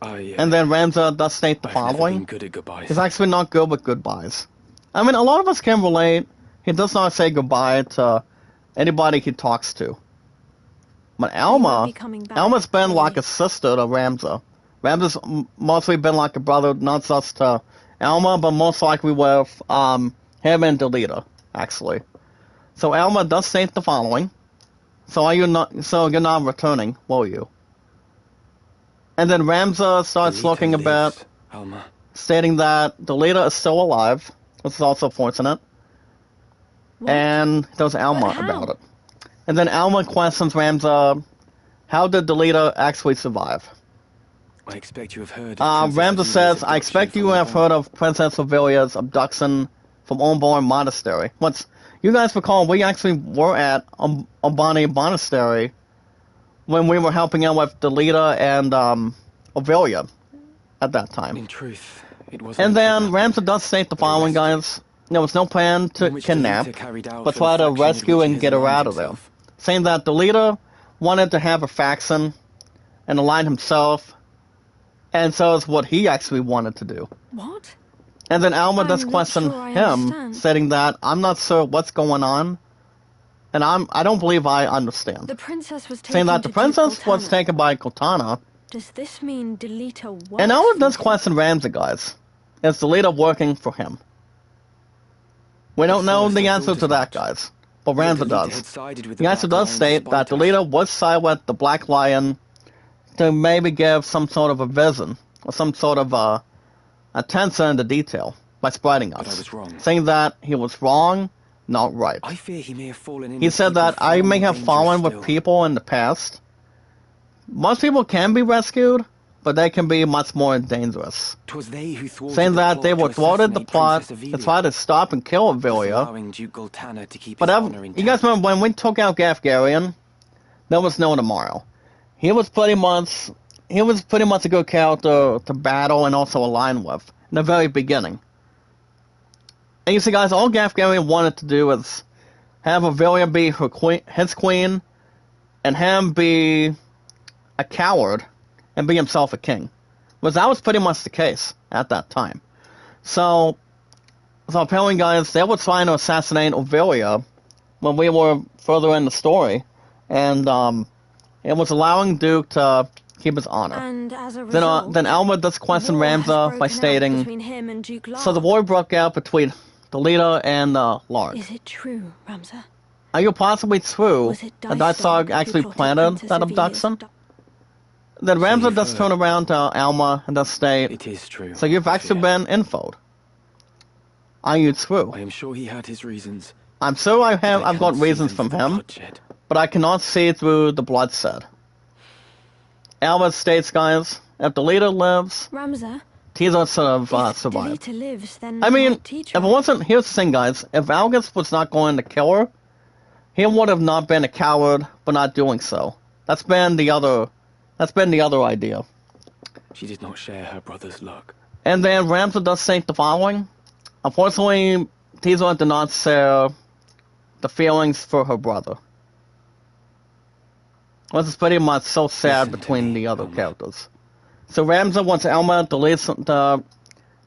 And then Ramza does state the I've never been following. good at goodbyes. He's actually not good with goodbyes. I mean, a lot of us can relate. He does not say goodbye to anybody he talks to. But Alma's been like a sister to Ramza. Ramza's mostly been like a brother, not just to Alma, but most likely with him and Delita, actually. So Alma does state the following. So you're not returning, will you? And then Ramza starts Delita looking a bit, lives, Alma. stating that Delita is still alive. This is also fortunate. What? And tells Alma But how? about it. And then Alma questions Ramza, how did Delita actually survive? I expect you have heard. of Princess Ramza Avilia's says, I abduction expect you from have Orborn." heard of Princess Avilia's abduction from Orborn Monastery. You guys recall, we actually were at Albani Monastery when we were helping out with Delita and Avilia at that time. In truth, it was. And then Ramza does state the following, guys. There was no plan to kidnap, but try to rescue and get her out of there. Saying that Delita wanted to have a faction and align himself, and so is what he actually wanted to do. What? And then Alma I'm does not question sure I him, understand. stating that I'm not sure what's going on, and I don't believe I understand. The princess was taken Saying that to the princess Duke was Goltana. taken by Cortana, Does this mean Delita works and Alma does for him? question Ramza, guys. Is Delita working for him? We don't know first the I answer thought to as that, much. guys. But That Ramza Delita had does. sided with The answer Black does Lion state that despite us. Delita was side with the Black Lion to maybe give some sort of a vision or some sort of attention to detail by spreading But I us. was wrong. Saying that he was wrong, not right. I fear he may have fallen in. He with said people that far I may more have dangerous fallen with still. people in the past. Most people can be rescued, but they can be much more dangerous. 'Twas they who thwarted Saying the that plot they to were thwarted the assassinate plot Princess to Avilia, try to stop and kill thus Avilia. allowing Duke Goltana to keep But his honor intact. you guys remember when we took out Gafgarian? There was no tomorrow. He was pretty much a good character to battle and also align with in the very beginning. And you see, guys, all Gafgarian wanted to do was have Avilia be his queen, and him be a coward and be himself a king. Because that was pretty much the case at that time. So apparently, guys, they were trying to assassinate Avilia when we were further in the story, and it was allowing Duke to keep his honor. And as a result, Then Alma does question war has Ramza by broken out stating, between him and Duke so the Lard. war broke out between Delita and Lard. Is it true, Ramza? Are you possibly true Was it that Dicedog Dicedog who actually plotted planted Princess that Avilia's abduction? abdu- Then So Ramza you've does heard. turn around to Alma and does state, It is true. so you've I actually fear. been infoed. Are you true? I am sure he had his reasons. I'm sure I've but I got cannot see reasons them from for the him, bloodshed. but I cannot see through the bloodshed. Alma states, guys, if Delita lives, Ramza, Tiza should have if survived. Delita lives, then I mean, my teacher. if it wasn't, here's the thing, guys, if Algus was not going to kill her, he would have not been a coward for not doing so. That's been the other idea. She did not share her brother's luck. And then Ramza does state the following. Unfortunately, Tiza did not share the feelings for her brother. which is pretty much so sad Listen to between me, the other Alma. characters. So Ramza wants Alma to listen, what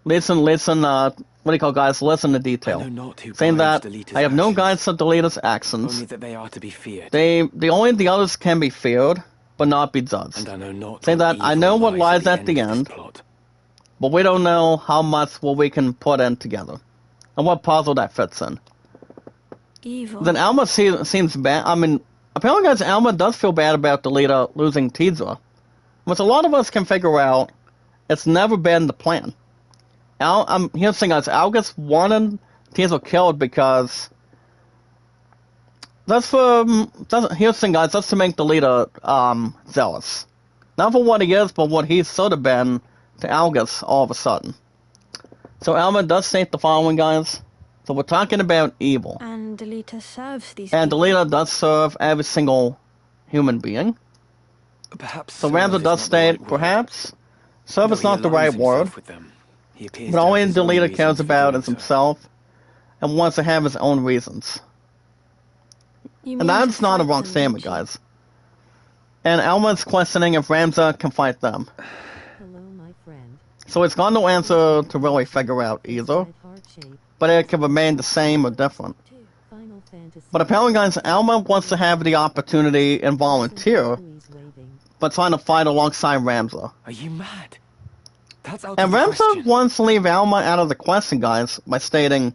do you call guys, listen to I detail. know not who Saying guides that, Delita's I have no actions, guides to Delita's actions. only that they are to be feared. Only the others can be feared, but not be judged. And I know not Saying what that, I evil know what lies at at the end of this end, plot. but we don't know how much what we can put in together. And what puzzle that fits in. Evil. Then Alma seems bad. I mean, apparently guys, Alma does feel bad about Delita losing Tidra. Which a lot of us can figure out, it's never been the plan. Here's the thing guys, August wanted Tidra killed because... here's the thing guys, that's to make Delita zealous. Not for what he is, but what he should have been to August all of a sudden. So Alma does state the following guys. So we're talking about evil. And Delita serves these And people. Delita does serve every single human being. Perhaps So serve Ramza is does not the state, right word. perhaps, serve Though is he not the aligns right himself word, with them, he appears but to have only his own Delita reasons cares for about doing is so. himself, and wants to have his own reasons. You And mean that's to not a fight wrong them, statement, don't you? guys. And Alma's questioning if Ramza can fight them. Hello, my friend. So it's got no answer to really figure out either, Inside heart shape, but it can remain the same or different. Final Fantasy. But apparently, guys, Alma wants to have the opportunity and volunteer, Please waving. but trying to fight alongside Ramza. Are you mad? That's out And of the Ramza question. wants to leave Alma out of the question, guys, by stating,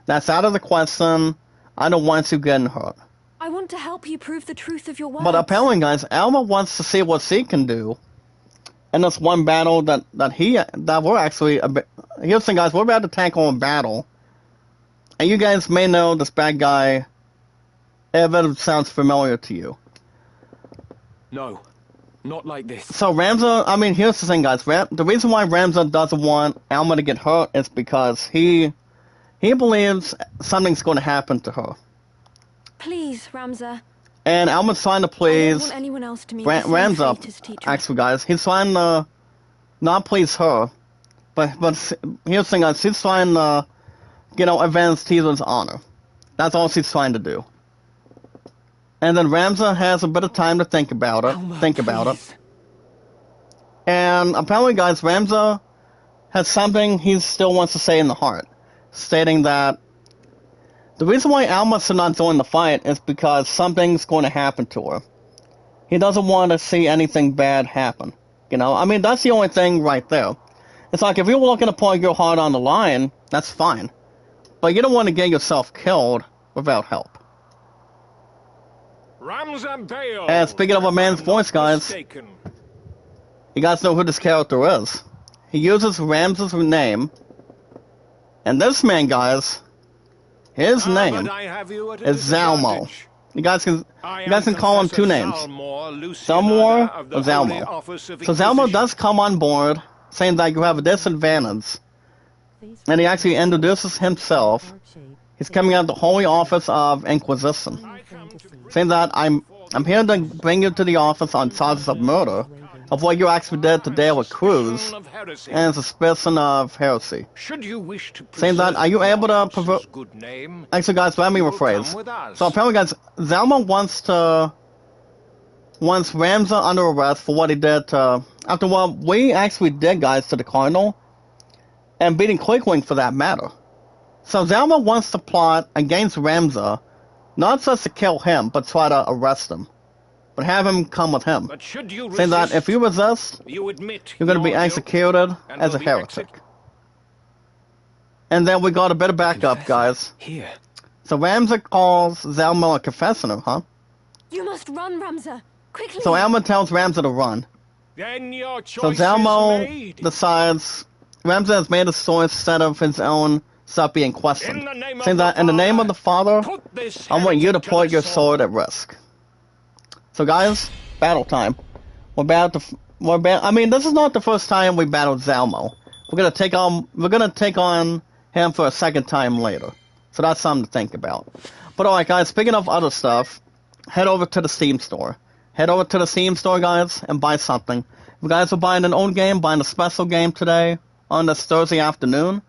that's out of the question, I don't want you getting hurt. I want to help you prove the truth of your words. But apparently, guys, Alma wants to see what she can do. And this one battle that we're actually, here's the thing, guys, we're about to tackle a battle. And you guys may know this bad guy, if it sounds familiar to you. No, not like this. So Ramza, I mean, here's the thing, guys. The reason why Ramza doesn't want Alma to get hurt is because he believes something's going to happen to her. Please, Ramza. And Alma's trying to I don't please want anyone else to meet the same Ramza, fate as teacher. actually, guys. He's trying to not please her, but here's the thing, guys. He's trying to, advance Tidra's honor. That's all she's trying to do. And then Ramza has a bit of time to think about it. Alma, it. And apparently, guys, Ramza has something he still wants to say in the heart, stating that the reason why Alma should not join the fight is because something's going to happen to her. He doesn't want to see anything bad happen. I mean, that's the only thing right there. It's like, if you're looking to put your heart on the line, that's fine. But you don't want to get yourself killed without help. Ramza Bale. And speaking of a man's voice, guys, Mistaken. you guys know who this character is. He uses Ramza's name. And this man, guys, his name But I have you at a is Zalmo. disadvantage. You guys can I call him am two names. Zalmor or Zalmo. So Zalmo does come on board, saying that you have a disadvantage. And he actually introduces himself. Heart shape. He's coming out of the Holy Office of Inquisition, Final Fantasy. saying that I'm here to bring you to the office on charges of murder, of what you actually did to Dale Cruz, and suspicion of heresy. Should you wish to Saying that, are you able to provoke... good name? Actually, guys, let me Will rephrase. come with us. So apparently, guys, Zalma wants Ramza under arrest for what he did to... After what we actually did, guys, to the Cardinal, and beating Quickwing for that matter. So Zalma wants to plot against Ramza, not just to kill him, but try to arrest him. But have him come with him. But should you Saying that resist, if you resist, you admit you're going to be your guilt executed and as a will be heretic. And then we got a bit of backup, Confessor. guys. Here. So Ramza calls Zalma a confessor, huh? You must run, Ramza. Quickly. So Alma tells Ramza to run. Then your So choice is Zalmo made. decides Ramza has made a choice instead of his own stuff being questioned. In the name of Saying the that in the name of the Father, Put this I want you to heretic put the your sword sword. at risk. So guys, battle time. I mean, this is not the first time we battled Zalmo. We're gonna take on him for a second time later. So that's something to think about. But alright guys, speaking of other stuff, head over to the Steam store. Head over to the Steam store, guys, and buy something. If you guys are buying an old game, buying a special game today, on this Thursday afternoon.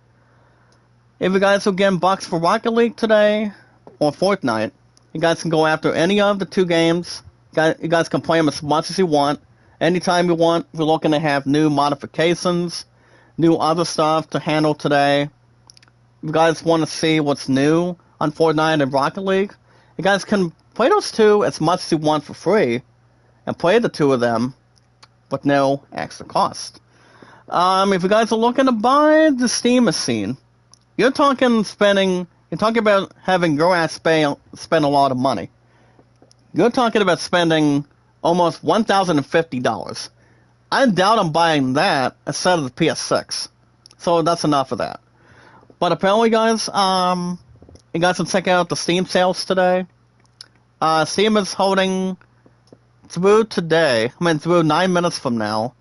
If you guys are getting bucks for Rocket League today, or Fortnite, you guys can go after any of the two games You guys can play them as much as you want, anytime you want. We're looking to have new modifications, new other stuff to handle today. If you guys want to see what's new on Fortnite and Rocket League, you guys can play those two as much as you want for free, and play the two of them with no extra cost. If you guys are looking to buy the Steam machine, you're talking about having your ass spend a lot of money. You're talking about spending almost $1,050. I doubt I'm buying that instead of the PS6. So that's enough of that. But apparently, guys, you guys can check out the Steam sales today. Steam is holding through through 9 minutes from now.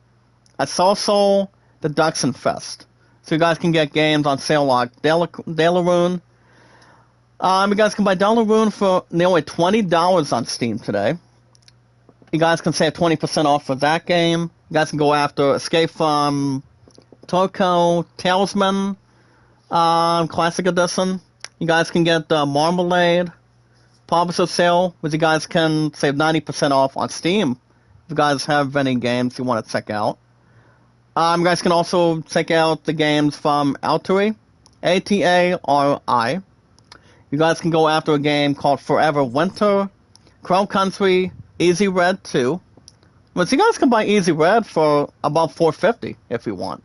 It's also the Duxon Fest. So you guys can get games on sale like Delaroon. You guys can buy Delaroon for nearly $20 on Steam today. You guys can save 20% off for that game. You guys can go after Escape from Tarkov Talisman Classic Edition. You guys can get Marmalade Publisher Sale, which you guys can save 90% off on Steam. If you guys have any games you want to check out. You guys can also check out the games from Altari, Atari. You guys can go after a game called Forever Winter, Crow Country, Easy Red 2. But you guys can buy Easy Red for about $4.50 if you want.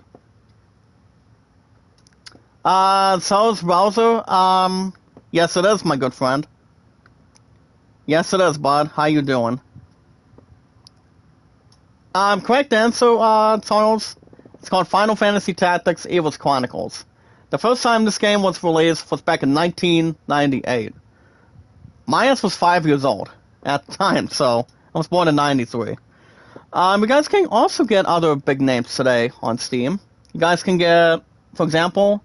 So is Browser. Yes it is, my good friend. Yes it is, bud. How you doing? Correct answer, Charles. It's called Final Fantasy Tactics Ivalice Chronicles. The first time this game was released was back in 1998. My ass was 5 years old at the time, so I was born in 93. You guys can also get other big names today on Steam. You guys can get, for example,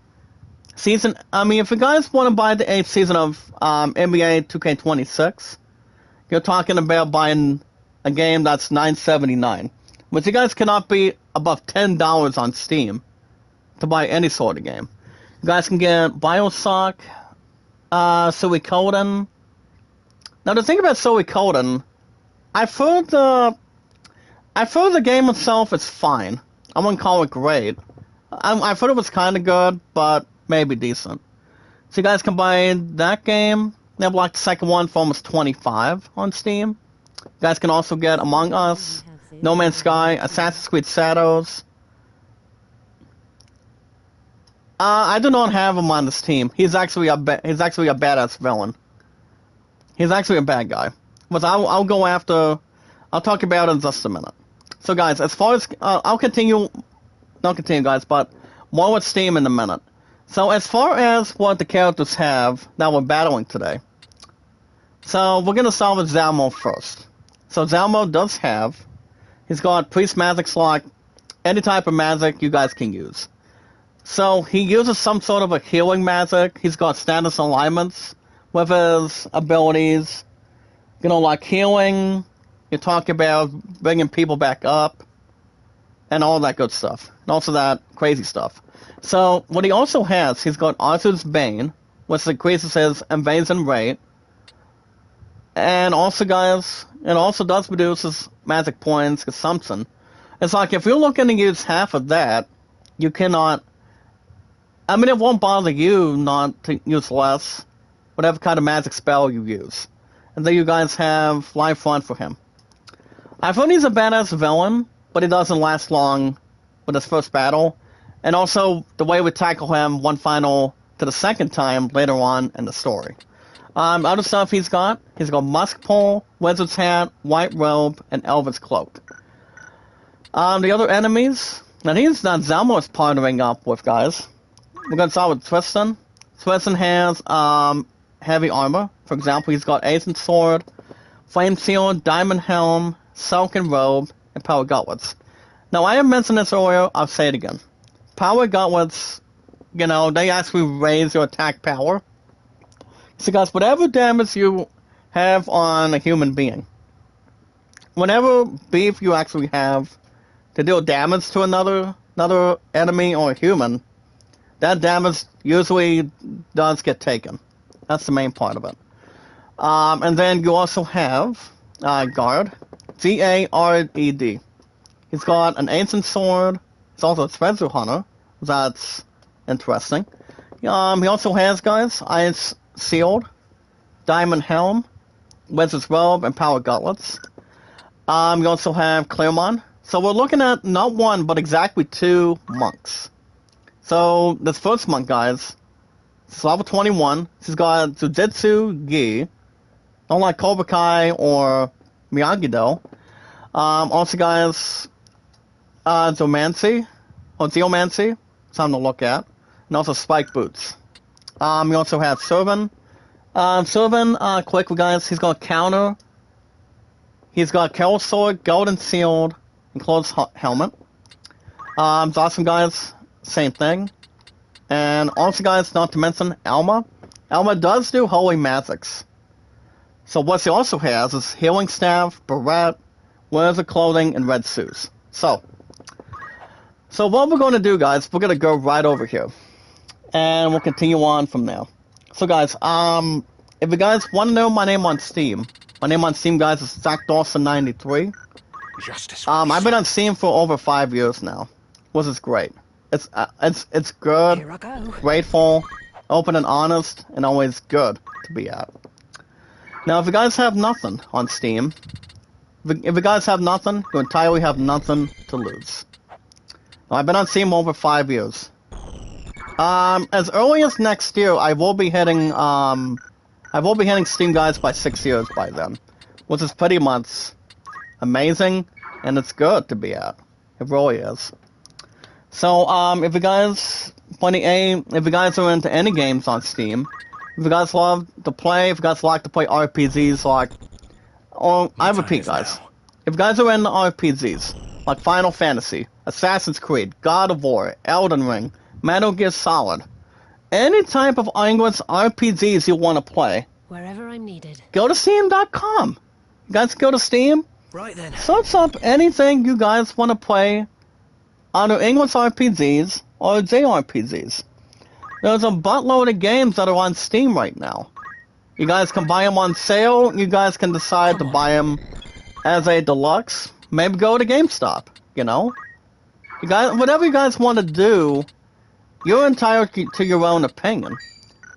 if you guys want to buy the 8th season of NBA 2K26, you're talking about buying a game that's $9.79. But you guys cannot be above $10 on Steam to buy any sort of game. You guys can get Bioshock, Suikoden. Now the thing about Suikoden, I've heard the game itself is fine. I wouldn't call it great. I've heard it was kind of good, but maybe decent. So you guys can buy that game. They have like the second one for almost $25 on Steam. You guys can also get Among Us, No Man's Sky, Assassin's Creed Shadows. I do not have him on this team. He's actually a badass villain. He's actually a bad guy. But I'll talk about it in just a minute. So guys, as far as not continue guys, but more with Steam in a minute. So as far as what the characters have that we're battling today. So we're gonna start with Zalmo first. So Zalmo does have, he's got priest magic like any type of magic you guys can use. So he uses some sort of a healing magic. He's got status alignments with his abilities. Like healing. You talk about bringing people back up. And all that good stuff. And also that crazy stuff. So what he also has, he's got Arthur's Bane, which increases his invasion rate. And also, guys, it also does reduce his magic points consumption. It's like if you're looking to use half of that, you cannot. It won't bother you not to use less, whatever kind of magic spell you use. And then you guys have life run for him. I thought he's a badass villain, but he doesn't last long with his first battle. And also, the way we tackle him one final to the second time later on in the story. Other stuff he's got Musk Pole, Wizard's Hat, White Robe, and Elvis Cloak. The other enemies that Zalmo is partnering up with, guys. We're going to start with Tristan. Tristan has heavy armor. For example, he's got Ancient Sword, Flame Shield, Diamond Helm, Silken Robe, and Power Gauntlets. Now, I have mentioned this earlier, I'll say it again. Power Gauntlets, they actually raise your attack power. So guys, whatever damage you have on a human being, whatever beef you actually have to deal damage to another enemy or a human, that damage usually does get taken. That's the main part of it. And then you also have Guard. G-A-R-E-D. He's got an ancient sword. He's also a treasure hunter. That's interesting. He also has, guys, Ice Shield, Diamond Helm, Wizard's Robe, and Power Gauntlets. We also have Claremont. So we're looking at not one, but exactly 2 monks. So this first monk, guys, is level 21. He's got Jujutsu Gi, unlike Cobra Kai or Miyagi-Do. Also, guys, Geomancy, something to look at. And also Spike Boots. We also have Servan. Servan, quickly, guys, he's got Counter. He's got Carol Sword, Golden Shield, and Closed Helmet. It's awesome, guys. Same thing. And also, guys, not to mention Alma. Alma does do Holy Magics. So what she also has is Healing Staff, Barrette, Wears of Clothing, and Red Shoes. So what we're going to do, guys, we're going to go right over here. And we'll continue on from there. So, guys, if you guys want to know my name on Steam, guys, is Zach Dawson93. Justice. I've been on Steam for over 5 years now, which is great. It's good, Here I go. grateful, open and honest, and always good to be at. Now, if you guys have nothing on Steam, if you guys have nothing, you entirely have nothing to lose. Now, I've been on Steam over 5 years. As early as next year, I will be hitting Steam, guys, by 6 years by then, which is pretty much amazing, and it's good to be at. It really is. So, if you guys are into any games on Steam, if you guys love to play, if you guys like to play RPGs I repeat, guys, if you guys are into RPGs, like Final Fantasy, Assassin's Creed, God of War, Elden Ring, Metal Gear Solid, any type of English RPGs you want to play, Wherever I'm needed. go to Steam.com. You guys go to Steam, Right then. search up anything you guys want to play, either English RPGs or JRPGs. There's a buttload of games that are on Steam right now. You guys can buy them on sale. You guys can decide to buy them as a deluxe. Maybe go to GameStop, you know? You guys, whatever you guys want to do, you're entitled to your own opinion.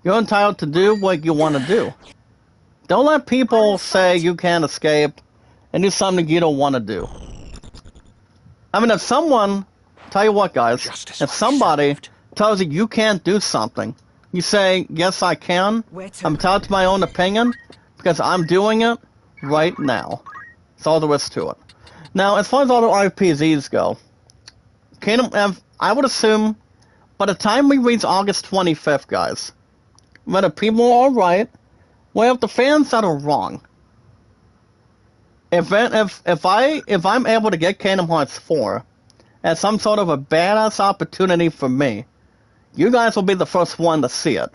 You're entitled to do what you want to do. Don't let people say you can't escape and do something you don't want to do. I mean, if someone, tell you what, guys, if somebody tells you you can't do something, you say, yes, I can. I'm entitled to my own opinion because I'm doing it right now. That's all there is to it. Now, as far as all the RPGs go, I would assume by the time we reach August 25th, guys, whether people are right, well, if the fans that are wrong, if I'm able to get Kingdom Hearts 4 as some sort of a badass opportunity for me, you guys will be the first one to see it.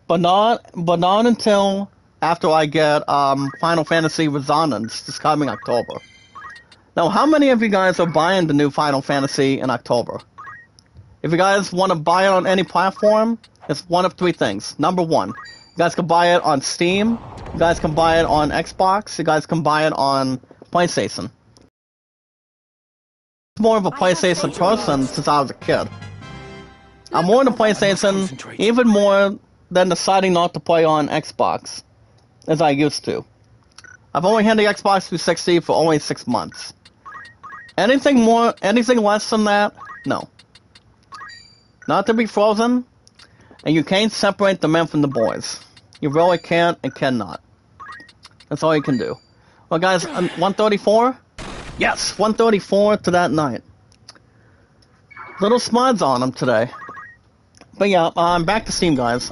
But not until after I get Final Fantasy Resonance this coming October. Now, how many of you guys are buying the new Final Fantasy in October? If you guys want to buy it on any platform, it's one of 3 things. Number 1, you guys can buy it on Steam. You guys can buy it on Xbox. You guys can buy it on PlayStation. I'm more of a PlayStation person since I was a kid. I'm more into PlayStation even more than deciding not to play on Xbox as I used to. I've only had the Xbox 360 for only 6 months. Anything less than that, no. Not to be frozen, and you can't separate the men from the boys. You really can't and cannot. That's all you can do. Well, guys, 134? Yes, 134 to that night. Little smuds on them today. But yeah, back to Steam, guys.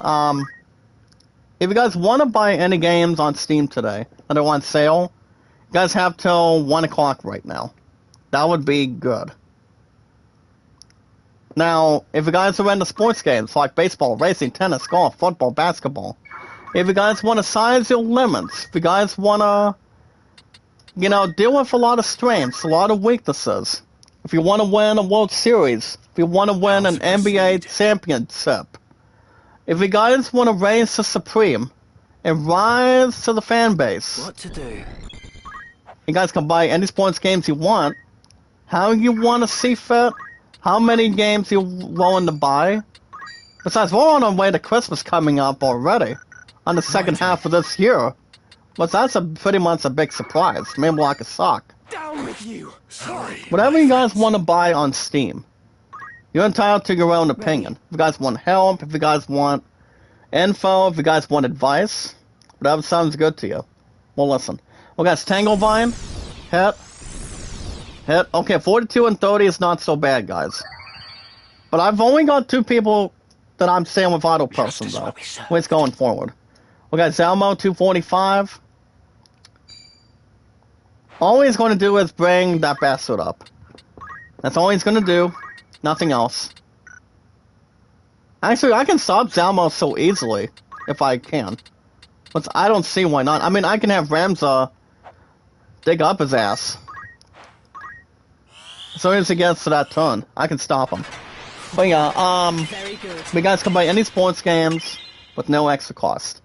If you guys want to buy any games on Steam today that are on sale, you guys have till 1 o'clock right now. That would be good. Now, if you guys are into sports games like baseball, racing, tennis, golf, football, basketball, if you guys want to size your limits, if you guys want to, deal with a lot of strengths, a lot of weaknesses, if you want to win a World Series, if you want to win an NBA championship, if you guys want to raise the supreme and rise to the fan base. What to do? You guys can buy any sports games you want, how you want to see fit, how many games you're willing to buy. Besides, we're on our way to Christmas coming up already, on the second half of this year. But that's pretty much a big surprise, maybe like a sock. Down with you! Sorry. Whatever you guys want to buy on Steam, you're entitled to your own opinion. If you guys want help, if you guys want info, if you guys want advice, whatever sounds good to you, well listen. Well guys, Tanglevine, hit. Okay, 42 and 30 is not so bad, guys. But I've only got 2 people that I'm staying with auto person though. What's going forward? We got Zalmo 245. All he's going to do is bring that bastard up. That's all he's going to do. Nothing else. Actually, I can stop Zalmo so easily, if I can. But I don't see why not. I mean, I can have Ramza dig up his ass. As soon as he gets to that turn, I can stop him. But yeah, you guys can buy any sports games with no extra cost.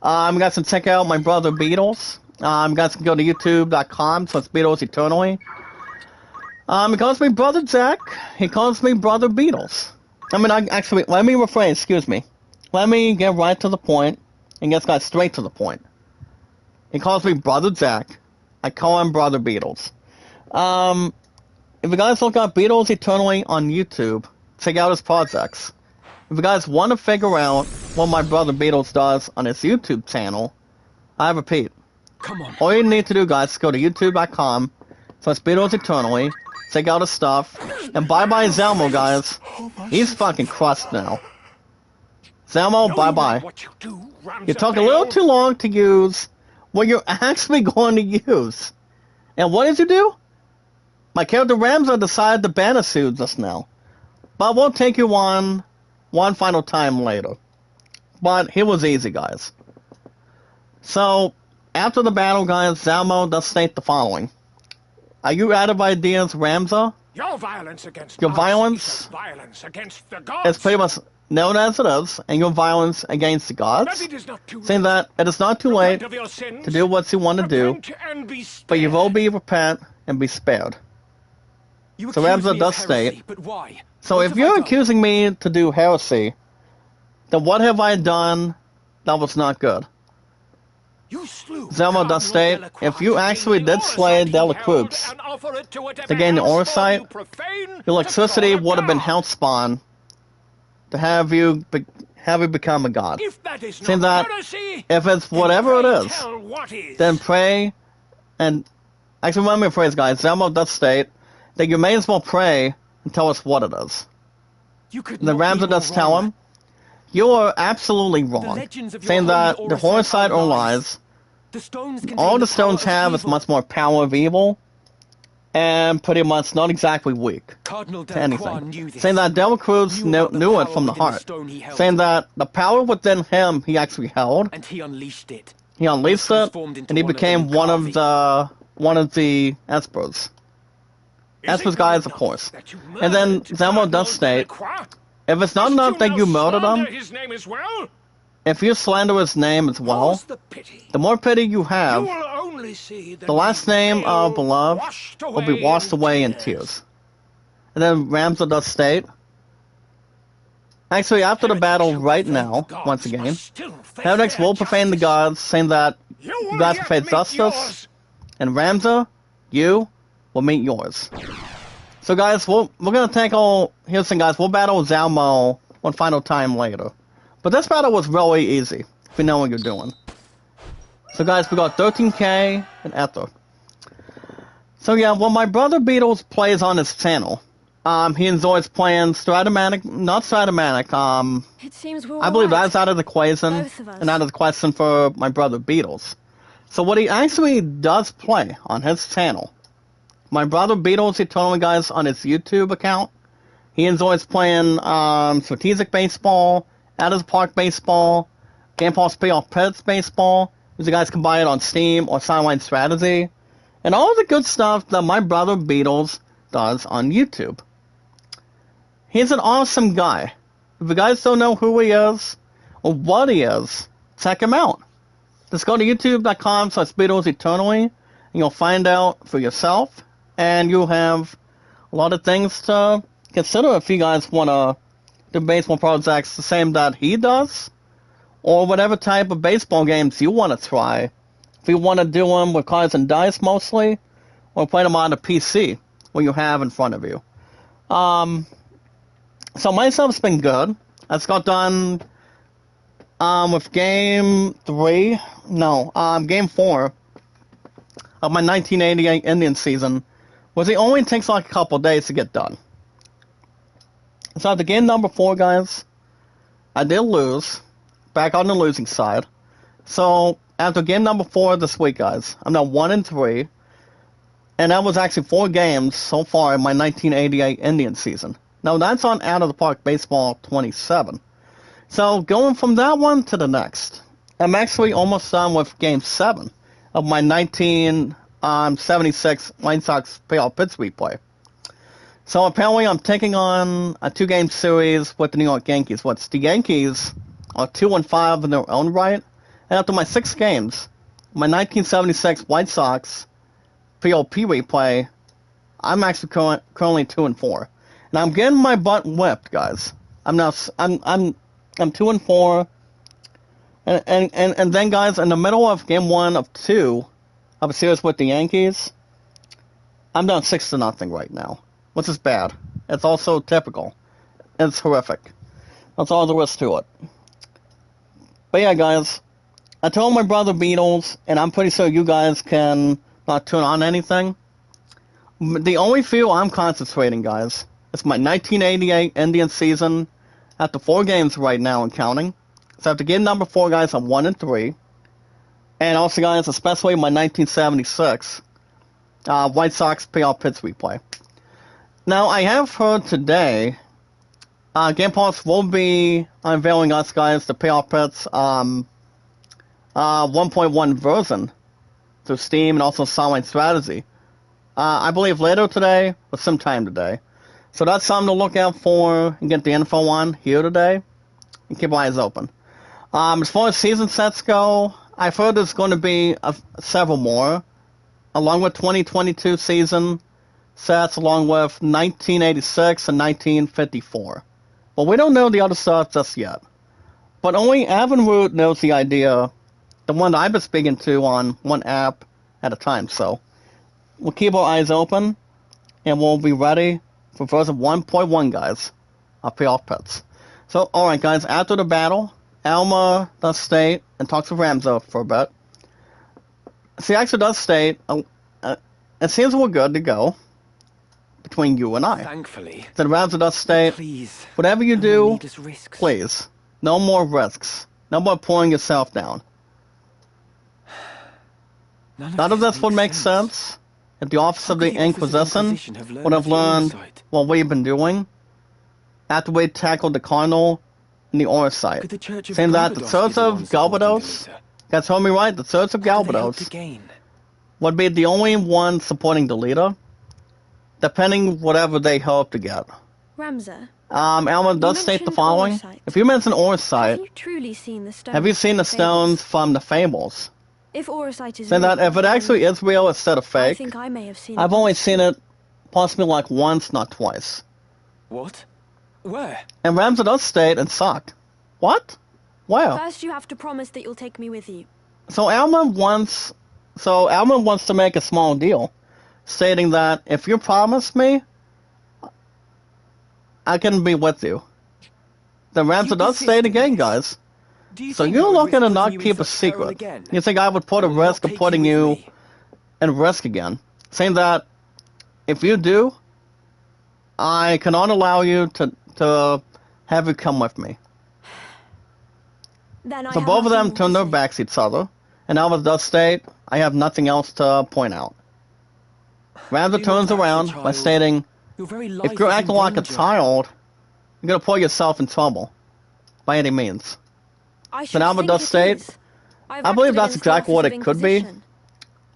You guys can check out my brother Beatles. You guys can go to youtube.com, so it's Beatles Eternally. He calls me Brother Jack. He calls me Brother Beatles. I mean, actually, let me rephrase, excuse me. Let me get right to the point, and get guys straight to the point. He calls me Brother Jack. I call him Brother Beatles. If you guys look up Beatles Eternally on YouTube, check out his projects. If you guys want to figure out what my brother Beatles does on his YouTube channel, I repeat. Come on. All you need to do, guys, is go to youtube.com, so it's Beatles Eternally, check out his stuff, and bye-bye Zalmo, guys. He's fucking crushed now. Zalmo, bye-bye. You took a little too long to use what you're actually going to use. And what did you do? My character Ramza decided to ban us just now. But we'll take you on one final time later. But it was easy, guys. So, after the battle, guys, Zalmo does state the following. Are you out of ideas, Ramza? Your violence against Your us violence is violence against the gods. It's pretty much known as it is, and your violence against the gods. But it is not too Saying late. that it is not too late Repent of your sins. to do what you want to do, Repent and be but you will spared. be repent and be spared. You So accuse Ramza me of does heresy, state- but why? So What if have I you're done? accusing me to do heresy, then what have I done that was not good? You slew Zelma Cardinal does state, Delacroix if you to actually gain the did slay oversight he held Delacroix and offer it to whatever to gain the hellspawn oversight, you profane your to electricity call it would have been God. hell spawn to have you become a god. If that is Saying not that heresy, if it's then whatever pray it is, tell what is. then pray and actually let me rephrase, guys. Zelma does state that you may as well pray and tell us what it is. You could And then not be Ramza does more tell wrong. him, you are absolutely wrong, legends of your saying holy that the oversight Horseite are are lies. lies. The stones contain All the power stones of have is evil. much more power of evil, and pretty much not exactly weak Cardinal to Delacroix anything. knew this. Saying that Delacroix Knew about the knew it power from the within the heart. stone he held. Saying that the power within him he actually held, And he unleashed it. he unleashed it, transformed into and he one of became them one of the Espers. Is Espers it guys, enough of course. that you And then murdered Zelmo Cardinal does state, Delacroix? if it's not Must enough that now you murdered slander him, his name as well? if you slander his name as well, More's the pity. the more pity you You have, will only see the last name Baal of beloved washed will be washed away in tears. And then Ramza does state, actually after the Heretics battle who right profane now, the gods once again, must still face heretics their will profane the justice. gods, saying that You you will guys yet will face meet justice, yours. and Ramza, you will meet yours. So guys, we're gonna tackle, here's the thing guys, we'll battle Zalmo one final time later. But this battle was really easy, if you know what you're doing. So guys, we got 13k and Ether. So yeah, when my brother Beatles plays on his channel, he enjoys playing not Stratomatic, It seems we're I believe all right. that's out of the equation, Both of us. and out of the question for my brother Beatles. So what he actually does play on his channel, my brother Beatles Eternally guys on his YouTube account, he enjoys playing strategic baseball, out of the park baseball, Game Pass Payoff Pets baseball, which you guys can buy it on Steam or Sideline Strategy, and all the good stuff that my brother Beatles does on YouTube. He's an awesome guy. If you guys don't know who he is or what he is, check him out. Just go to youtube.com/Beatles Eternally, and you'll find out for yourself, and you'll have a lot of things to consider if you guys want to do baseball projects the same that he does, or whatever type of baseball games you want to try. If you want to do them with cards and dice mostly, or play them on a PC, what you have in front of you. So myself's been good. I just got done with game 4 of my 1988 Indian season, which it only takes like a couple days to get done. So after game number 4, guys, I did lose, back on the losing side. So after game number 4 this week, guys, I'm now 1-3, and that was actually 4 games so far in my 1988 Indian season. Now that's on Out of the Park Baseball 27. So going from that one to the next, I'm actually almost done with game 7 of my 1976 White Sox playoff pitch replay. So apparently I'm taking on a 2-game series with the New York Yankees. The Yankees are 2-5 in their own right, and after my 6 games, my 1976 White Sox POP replay, I'm actually currently 2-4, and I'm getting my butt whipped, guys. I'm 2-4, and then, guys, in the middle of game 1 of 2 of a series with the Yankees, I'm down 6-0 right now, which is bad. It's also typical. It's horrific. That's all there is to it. But yeah, guys, I told my brother Beatles, and I'm pretty sure you guys can not turn on anything. The only field I'm concentrating, guys, is my 1988 Indian season after 4 games right now and counting. So after game number 4, guys, I'm 1-3. And also, guys, especially my 1976 White Sox playoff pitch replay. Now, I have heard today Game Pass will be unveiling us, guys, the playoff pits 1.1 version through Steam and also Sunlight Strategy. I believe later today or sometime today. So that's something to look out for and get the info on here today. And keep eyes open. As far as season sets go, I've heard there's going to be several more, along with 2022 season sets, along with 1986 and 1954. But we don't know the other stuff just yet. But only Avon Root knows the idea, the one that I've been speaking to on one app at a time. So we'll keep our eyes open, and we'll be ready for version 1.1, guys, of playoff pits. So, alright, guys, after the battle, Alma does state and talks with Ramzo for a bit. She actually does state, it seems we're good to go between you and I. Thankfully. Then Ramzo does state, Please. whatever you No do, needless risks. please, no more risks. No more pouring yourself down. None of this would make sense if the Office of the Inquisition would have learned what we've been doing after we tackled the Cardinal and the Orsite. Saying that the Church of Galbados, guys heard me right, the Church of Galbados would be the only one supporting the leader, depending whatever they hope to get. Ramza, Alma does state the following. Orsite. If you mention have Orsite, you truly seen the stones? have you seen the stones from the Fables? If Orsite is Saying that if it actually is real instead of I fake, think I may have seen I've it only once. seen it possibly like once, not twice. What? Where? And Ramza does state and suck. What? Where? First, you have to promise that you'll take me with you. So Alma wants to make a small deal, stating that if you promise me, I can be with you. Then Ramza does state again, guys. So you're looking to not keep a secret. You think I would put a risk of putting you in risk again, saying that if you do, I cannot allow you to have you come with me. Then I So have both of nothing them more turn to their say. backs at each other, and Alma does state, I have nothing else to point out. Ramza turns around by stating, if you're acting like a child, you're going to put yourself in trouble, by any means. I should Alma think does it state, is. I've I believe acted that's against the exactly what Office it of could be. Inquisition.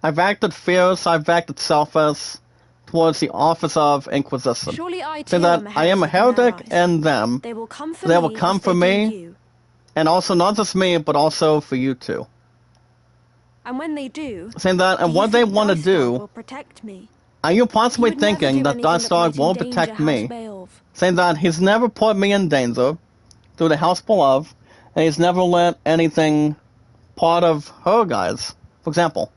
I've acted fierce, I've acted selfish towards the Office of Inquisition. Surely I too Saying that I am a heretic in their heretic eyes. and them, They will come for they me. will come as for they do me. you. and also not just me, but also for you too. And when they do, saying that, and do you what they think want to Dice Dog do, will protect me? are you He possibly would never thinking do that anything Dice Dog might won't endanger protect House me? Beowulf. Saying that he's never put me in danger through the House Beloved, and he's never let anything part of her guys. For example,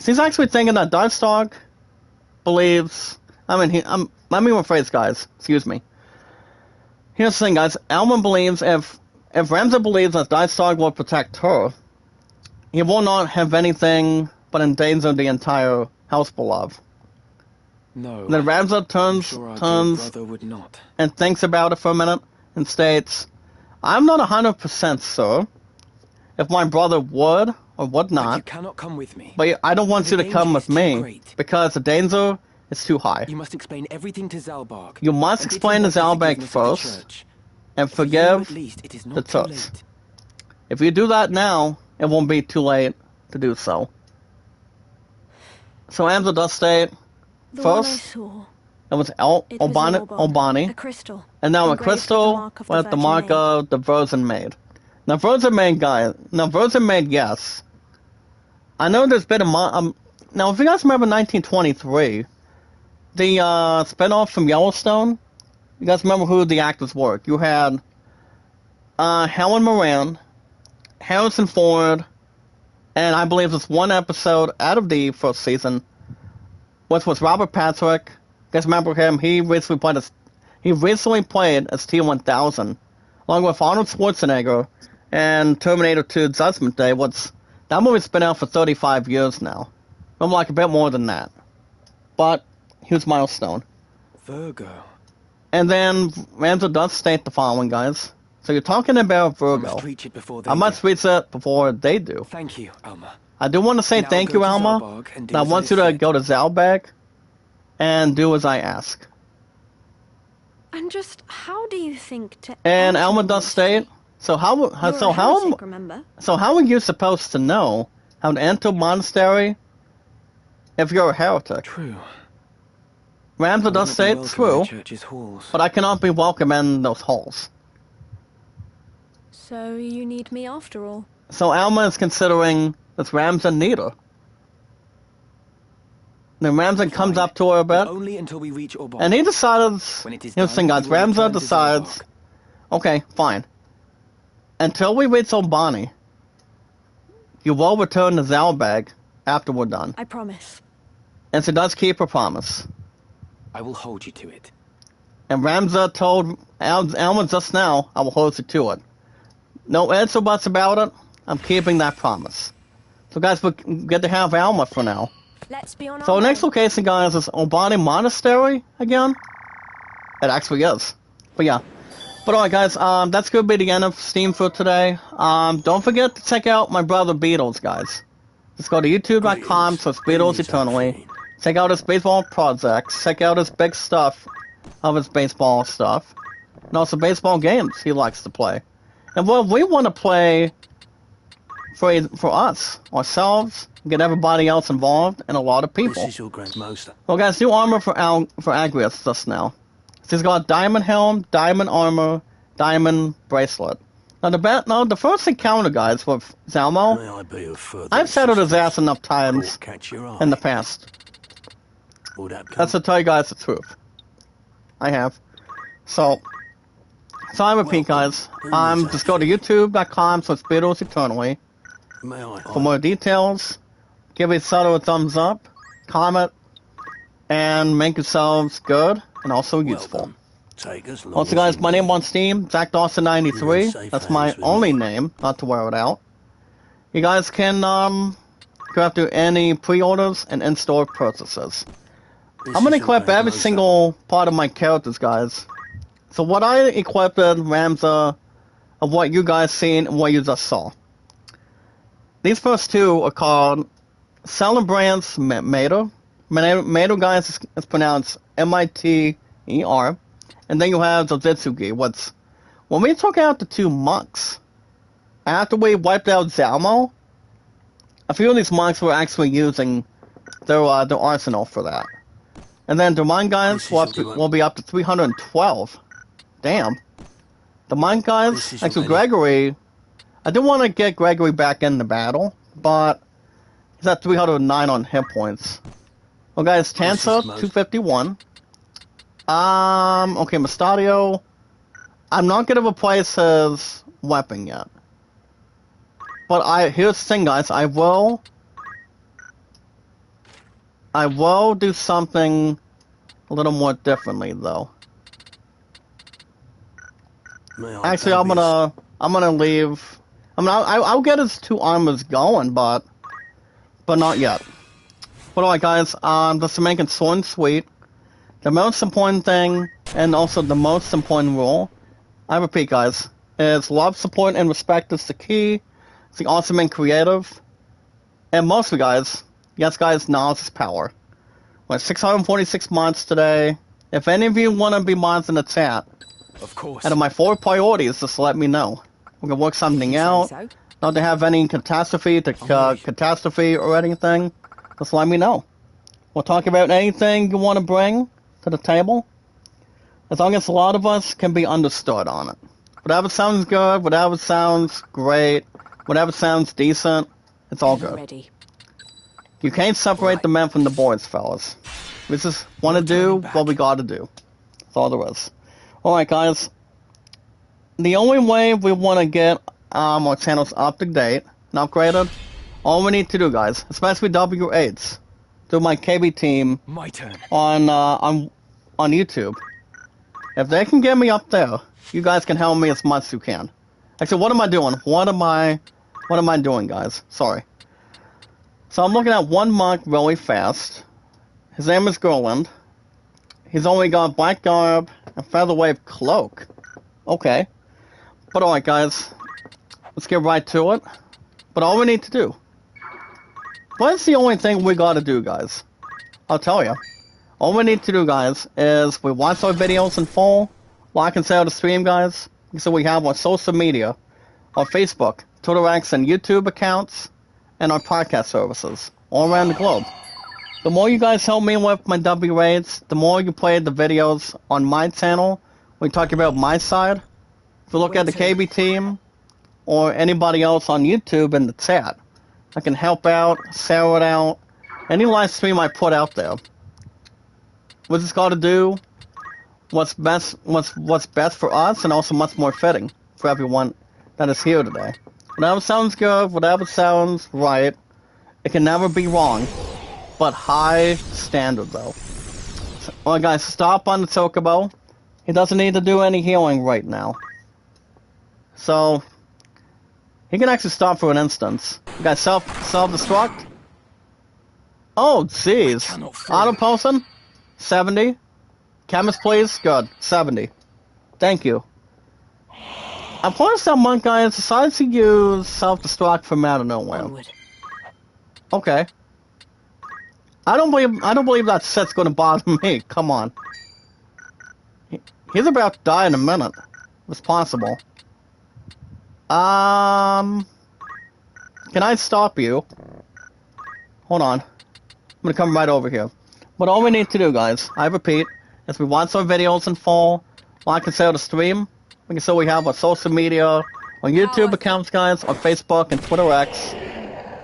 he's actually thinking that Dice Dog believes. Let me rephrase, guys. Excuse me. Here's the thing, guys. Alma believes if Ramsay believes that Dice Dog will protect her, he will not have anything but endanger the entire House Beloved. No. Then Ramsay I'm turns sure our dear turns brother would not. and thinks about it for a minute and states, "I'm not 100% sure if my brother would or would But you not, cannot come with me. but I don't want The you to come danger with is too me great. because the danger is too high. You must explain everything to Zalbarg. You must and bid explain him to beg the Zalbag forgiveness of the first church. and For you, forgive at least, it is the not too Tuts. late. If you do that now, it won't be too late to do so." So Amza does state, The one I first, saw. it was It was an Albani, a crystal. and now a engraved with the crystal mark of with the Virgin mark Maid. of the Virgin Maid. Now, Virgin Maid, yes. I know there's been now, if you guys remember 1923, the spin-off from Yellowstone, you guys remember who the actors were? You had Helen Moran, Harrison Ford, and I believe there's one episode out of the first season, which was Robert Patrick. You guys remember him? He recently played as T-1000, along with Arnold Schwarzenegger and Terminator 2: Judgment Day. That movie's been out for 35 years now. I'm like a bit more than that. But here's milestone. Virgo. And then Ramsay does state the following, guys. So you're talking about I Virgo. must reach it before they I must do. reach it before they do. Thank you, Alma. I do want to say Now thank go you, to Alma. Zalbarg and do And I as want you I to said. go to Zalbag and do as I ask. And just how do you think to And enter Alma the does monastery? state, so how You're a heretic, remember? are you supposed to know how to enter monastery if you're a heretic? True. Ramsay I would does not be state, welcome in true, the church's halls. but I cannot be welcome in those halls. So you need me after all. So Alma is considering this Ramsay need her. Then Ramsay comes Fine, up to her a but bit, only until we reach Orbon. and he decides, When it is here's the thing, done, guys, you will Ramsay return to decides, Zalbarg. okay, fine. Until we reach Albani, you will return to Zalbag after we're done. I promise. And she does keep her promise. I will hold you to it. And Ramsay told Alma just now, I will hold you to it. No ifs or buts about it, I'm keeping that promise. So guys, we get to have Alma for now. Let's be on So our the next way. location, guys, is Albani Monastery again. It actually is. But yeah. But alright, guys, that's going to be the end of Steam for today. Don't forget to check out my brother Beatles, guys. Just go to youtube.com, so it's Beatles Eternally. Check out his baseball projects. Check out his big stuff of his baseball stuff. And also baseball games he likes to play. And what we want to play for us, ourselves, get everybody else involved, and a lot of people. This is your grandmaster. Well, guys, new armor for Agrias just now. She's got diamond helm, diamond armor, diamond bracelet. Now the first encounter, guys, with Zalmo, May I be of further I've settled his ass assistance enough times or catch your eye? in the past. Would that come? That's to tell you guys the truth. I have. So I repeat, guys. Just go to youtube.com, so it's Beatles Eternally. May I? For more details, give each other a thumbs up, comment, and make yourselves good and also useful. Welcome. Take us long Also, as guys, you my name need. on Steam, You're in ZachDawson93. safe That's my hands with only me. name, not to wear it out. You guys can go after any pre-orders and in-store purchases. This I'm gonna is your equip every grandmaster. single part of my characters, guys. So what I equipped in Ramza of what you guys seen and what you just saw. These first two are called Celebrants Mater. Mater, guys, is pronounced M-I-T-E-R. And then you have Zozitsugi. When we took out the two monks, after we wiped out Zalmo, a few of these monks were actually using their arsenal for that. And then the monk guys will be up to 312. Damn. The monk guys, This is your actually lady. Gregory, I do want to get Gregory back in the battle, but He's at 309 on hit points. Well, guys, Tansa, most- 251. Okay, Mustadio. I'm not gonna replace his weapon yet. But here's the thing, guys. I will do something a little more differently, though. May I Actually, come with- I'm gonna leave. I'll get his 2 armors going, but not yet. But alright, guys. Just to make it short and sweet, the most important thing, and also the most important rule, I repeat, guys, is love, support, and respect is the key. It's the awesome and creative. And mostly, guys, yes, guys, knowledge is power. We're at 646 mods today. If any of you want to be mods in the chat, Of course. out of my 4 priorities, just let me know. We can work something out. Not to have any catastrophe or anything. Just let me know. We'll talk about anything you want to bring to the table. As long as a lot of us can be understood on it. Whatever sounds good, whatever sounds great, whatever sounds decent, it's all good. Ready. You can't separate the men from the boys, fellas. We just want to do what we gotta do. That's all there is. Alright, guys. The only way we want to get our channels up to date and upgraded, all we need to do, guys, especially W8s, through my KB team My turn. on YouTube. If they can get me up there, you guys can help me as much as you can. Actually, what am I doing? What am I doing, guys? Sorry. So I'm looking at one monk really fast. His name is Gerland. He's only got Black Garb and Featherwave Cloak. Okay. But alright, guys. Let's get right to it. But all we need to do. What's the only thing we gotta do, guys? I'll tell you. All we need to do, guys, is we watch our videos in full, like and share the stream, guys. So we have our social media, our Facebook, Twitter X, and YouTube accounts, and our podcast services all around the globe. The more you guys help me with my W raids, the more you play the videos on my channel. We talk about my side. If you look at the KB team or anybody else on YouTube in the chat, I can help out, share it out, any live stream I put out there. We just got to do what's best for us, and also much more fitting for everyone that is here today. Whatever sounds good, whatever sounds right, it can never be wrong, but high standard though. Alright, guys, stop on the Chocobo. He doesn't need to do any healing right now. So, he can actually stop for an instance. You guys self-destruct? Oh, jeez. Auto potion? 70. Chemist, please. Good. 70. Thank you. I've noticed that monk guys decides to use self-destruct from out of nowhere. Onward. Okay. I don't believe that set's gonna bother me. Come on. He's about to die in a minute. It's possible. Can I stop you? Hold on. I'm gonna come right over here. But all we need to do, guys, I repeat, is we watch our videos in full, like and share the stream. Like I said, we have our social media, our YouTube accounts, guys, our Facebook and Twitter X.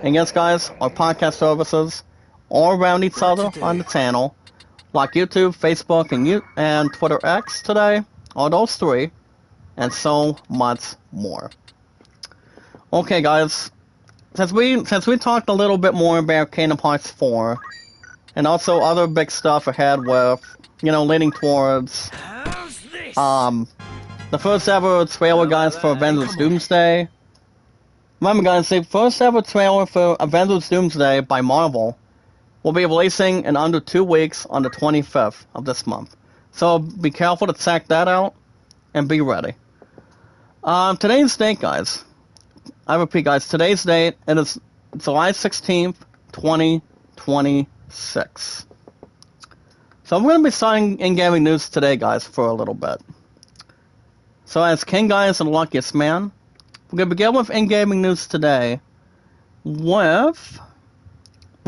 And yes, guys, our podcast services all around each other on the channel, like YouTube, Facebook, and Twitter X today, all those 3, and so much more. Okay, guys, since we talked a little bit more about Kingdom Hearts 4, and also other big stuff ahead with, leading towards, the first ever trailer, guys, for Avengers Doomsday. Remember, guys, the first ever trailer for Avengers Doomsday by Marvel will be releasing in under 2 weeks on the 25th of this month. So be careful to check that out and be ready. Today's date, guys. I repeat, guys, today's date, it is July 16th, 2026. So I'm going to be starting in-gaming news today, guys, for a little bit. So as King, guys, and Luckiest Man, we're going to begin with in-gaming news today we're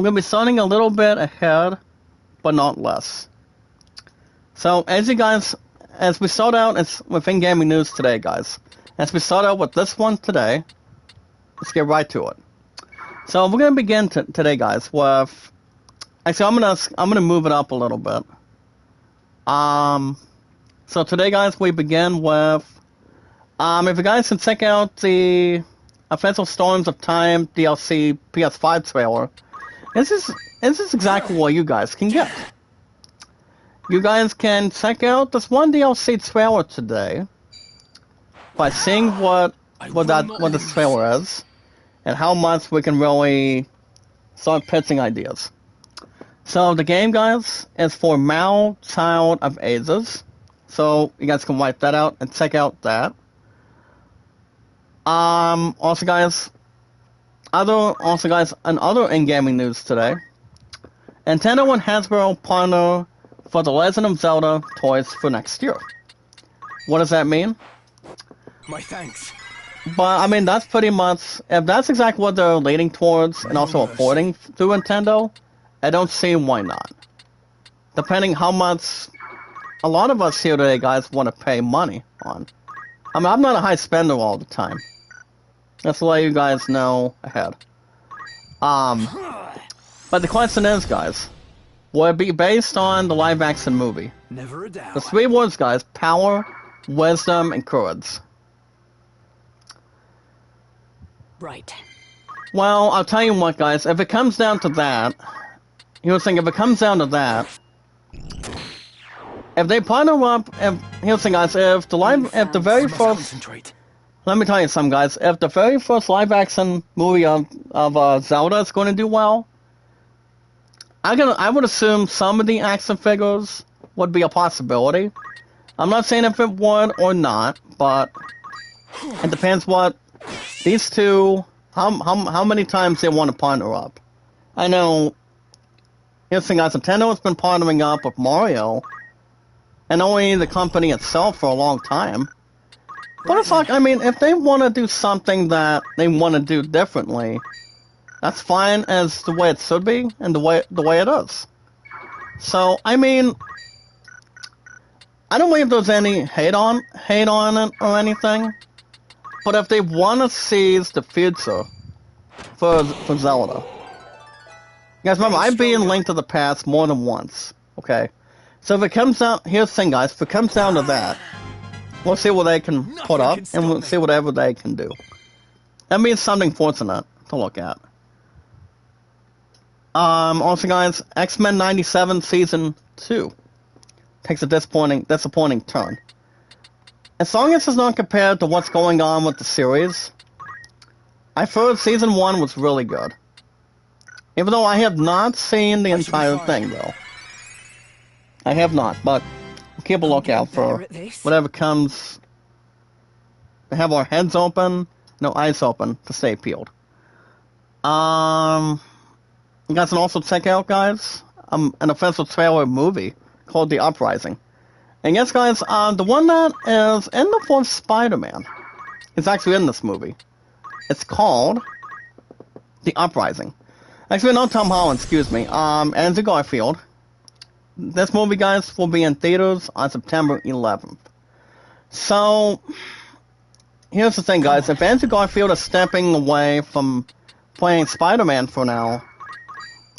going to be starting a little bit ahead, but not less. So, as we start out with in-gaming news today, guys, as we start out with this one today, let's get right to it. So we're gonna begin today, guys, with actually I'm gonna move it up a little bit. So today, guys, we begin with if you guys can check out the Offensive Storms of Time DLC PS5 trailer, this is exactly what you guys can get. You guys can check out this one DLC trailer today by seeing what this trailer is and how much we can really start pitching ideas. So the game, guys, is for Mao Child of Ages. So you guys can wipe that out and check out that. Also, guys, another in-gaming news today. Nintendo and Hasbro partner for the Legend of Zelda toys for next year. What does that mean? My thanks. But I mean, that's pretty much, if that's exactly what they're leaning towards and also affording through Nintendo, I don't see why not. Depending how much a lot of us here today, guys, want to pay money on. I mean, I'm not a high spender all the time. That's to let you guys know ahead. But the question is, guys, will it be based on the live-action movie? Never a doubt. The 3 words, guys: power, wisdom, and courage. Right. Well, I'll tell you what, guys, if it comes down to that, if it comes down to that, if they partner up, guys, if the very first, Concentrate. let me tell you something, guys, if the very first live-action movie of Zelda is going to do well, I would assume some of the action figures would be a possibility. I'm not saying if it would or not, but it depends what these two, how many times they want to partner up. I know, here's the thing, guys, Nintendo has been partnering up with Mario, and only the company itself for a long time. But it's like, I mean, if they want to do something that they want to do differently, that's fine as the way it should be and the way it is. So, I mean, I don't believe there's any hate on it or anything. But if they want to seize the future for Zelda, you guys remember, I've been in Link to the Past more than once. Okay, so if it comes down, here's the thing, guys. If it comes down to that, we'll see what they can put up, and we'll see whatever they can do. That means something fortunate to look at. Also, guys, X-Men 97 Season 2 takes a disappointing turn. As long as it's not compared to what's going on with the series, I've heard Season 1 was really good. Even though I have not seen the entire thing, though. I have not, but we'll keep a lookout for whatever comes. We have our heads open, no eyes open, to stay peeled. You guys can also check out, guys, an official trailer movie called The Uprising. And yes, guys, the one that is in the fourth Spider-Man is actually in this movie. It's called The Uprising. Actually, not Tom Holland, excuse me. Andrew Garfield. This movie, guys, will be in theaters on September 11th. So, here's the thing, guys. If Andrew Garfield is stepping away from playing Spider-Man for now,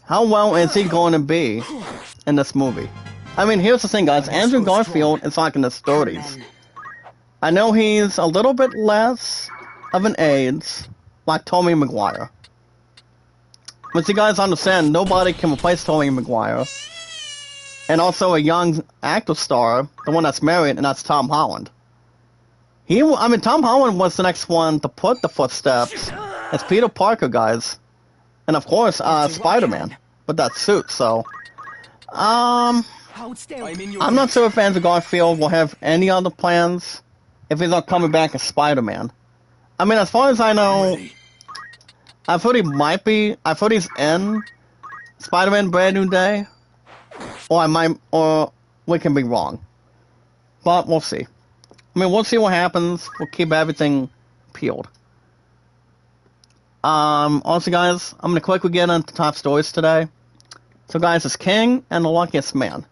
how well is he going to be in this movie? I mean, here's the thing, guys. Andrew Garfield is like in his 30s. I know he's a little bit less of an age, like Tobey Maguire. But you guys understand, nobody can replace Tobey Maguire. And also a young actor star, the one that's married, and that's Tom Holland. Tom Holland was the next one to put the footsteps as Peter Parker, guys. And of course, Spider-Man. With that suit, so... I'm not sure if Andrew Garfield will have any other plans if he's not coming back as Spider-Man. I mean, as far as I know, I've heard he's in Spider-Man Brand New Day. Or we can be wrong. But we'll see. I mean, we'll see what happens. We'll keep everything peeled. Also, guys, I'm going to quickly get into top stories today. So, guys, it's King and the Luckiest Man.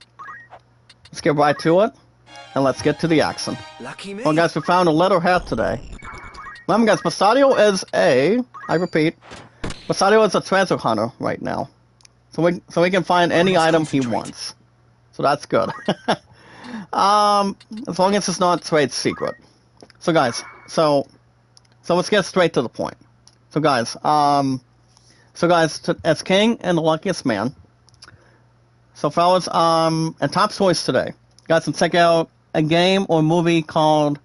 Let's get right to it, and let's get to the action. Lucky me. Well, guys, we found a letter hat today. Remember, guys, Pistachio is I repeat, Wasario is a treasure hunter right now. So he can find any must item he concentrate. wants. So that's good. As long as it's not trade secret. So guys, so let's get straight to the point. So guys, as king and the luckiest man. So fellas, and top choice today. Guys, can check out a game or movie called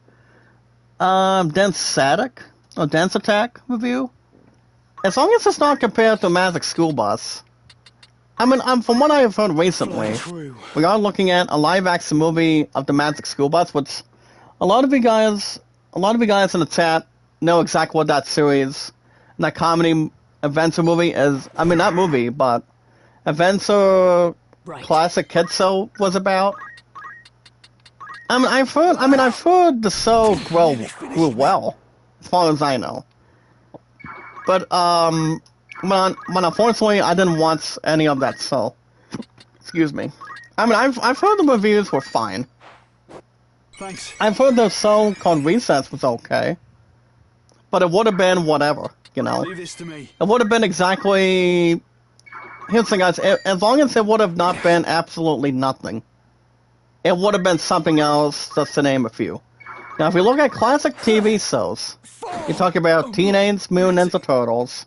Dense Attack review. As long as it's not compared to Magic School Bus. I mean, from what I have heard recently, True. we are looking at a live-action movie of the Magic School Bus, which a lot of you guys in the chat know exactly what that series, that comedy adventure movie is. I mean, not movie, but adventure Right. classic kid show was about. I mean, I've heard the show grew well, as far as I know. But but unfortunately, I didn't watch any of that show. Excuse me. I mean, I've heard the reviews were fine. Thanks. I've heard the show called Recess was okay, but it would have been whatever, you know. Leave this to me. It would have been exactly. Here's the thing, guys. As long as it would have not been absolutely nothing, it would have been something else. Just to name a few. Now, if you look at classic TV shows, you talk about Teenage Mutant Ninja Turtles,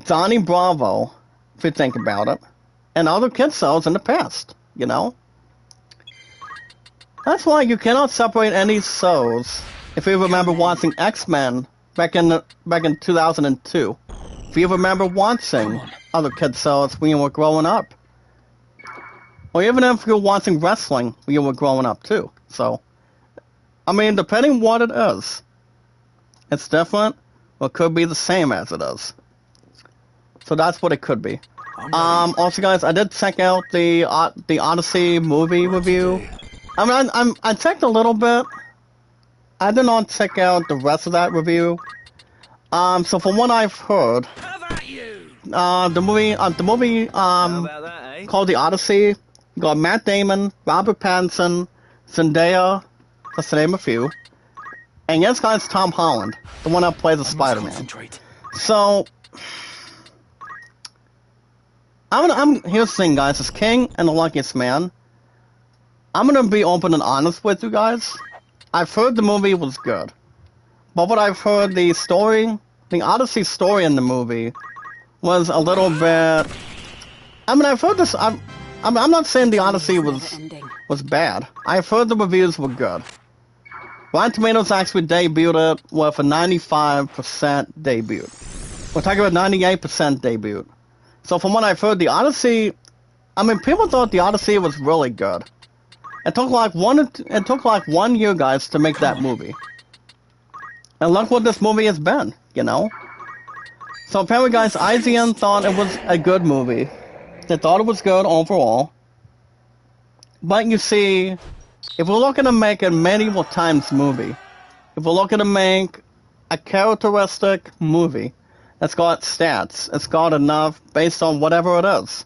Johnny Bravo, if you think about it, and other kid shows in the past, you know? That's why you cannot separate any shows if you remember watching X-Men back in 2002. If you remember watching other kid shows when you were growing up. Or even if you were watching wrestling when you were growing up too. So, I mean, depending what it is, it's different or it could be the same as it is. So that's what it could be. Also, guys, I did check out the Odyssey movie review. I mean, I checked a little bit. I did not check out the rest of that review. So from what I've heard, the movie called The Odyssey got Matt Damon, Robert Pattinson, Zendaya, just to name a few, and yes, guys, Tom Holland, the one that plays the Spider-Man. Concentrate. So, here's the thing, guys. As king and the luckiest man, I'm gonna be open and honest with you guys. I've heard the movie was good, but what I've heard, the Odyssey story in the movie was a little bit. I mean, I've heard this. I'm not saying the Odyssey was bad. I've heard the reviews were good. Rotten Tomatoes actually debuted it with a 95% debut. We're talking about 98% debut. So from what I've heard, the Odyssey, I mean, people thought the Odyssey was really good. It took like 1 year, guys, to make that movie. And look what this movie has been, you know? So apparently, guys, IGN thought it was a good movie. They thought it was good overall. But you see, if we're looking to make a medieval times movie, if we're looking to make a characteristic movie that's got stats, it's got enough based on whatever it is,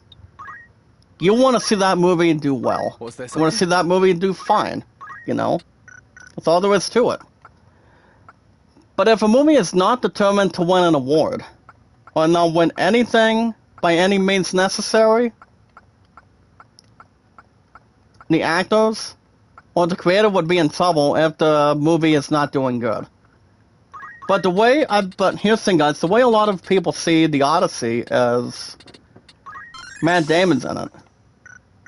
you want to see that movie do well. Was there You want to see that movie do fine, you know? That's all there is to it. But if a movie is not determined to win an award, or not win anything by any means necessary, the actors or the creator would be in trouble if the movie is not doing good. But here's the thing, guys, the way a lot of people see the Odyssey is Matt Damon's in it,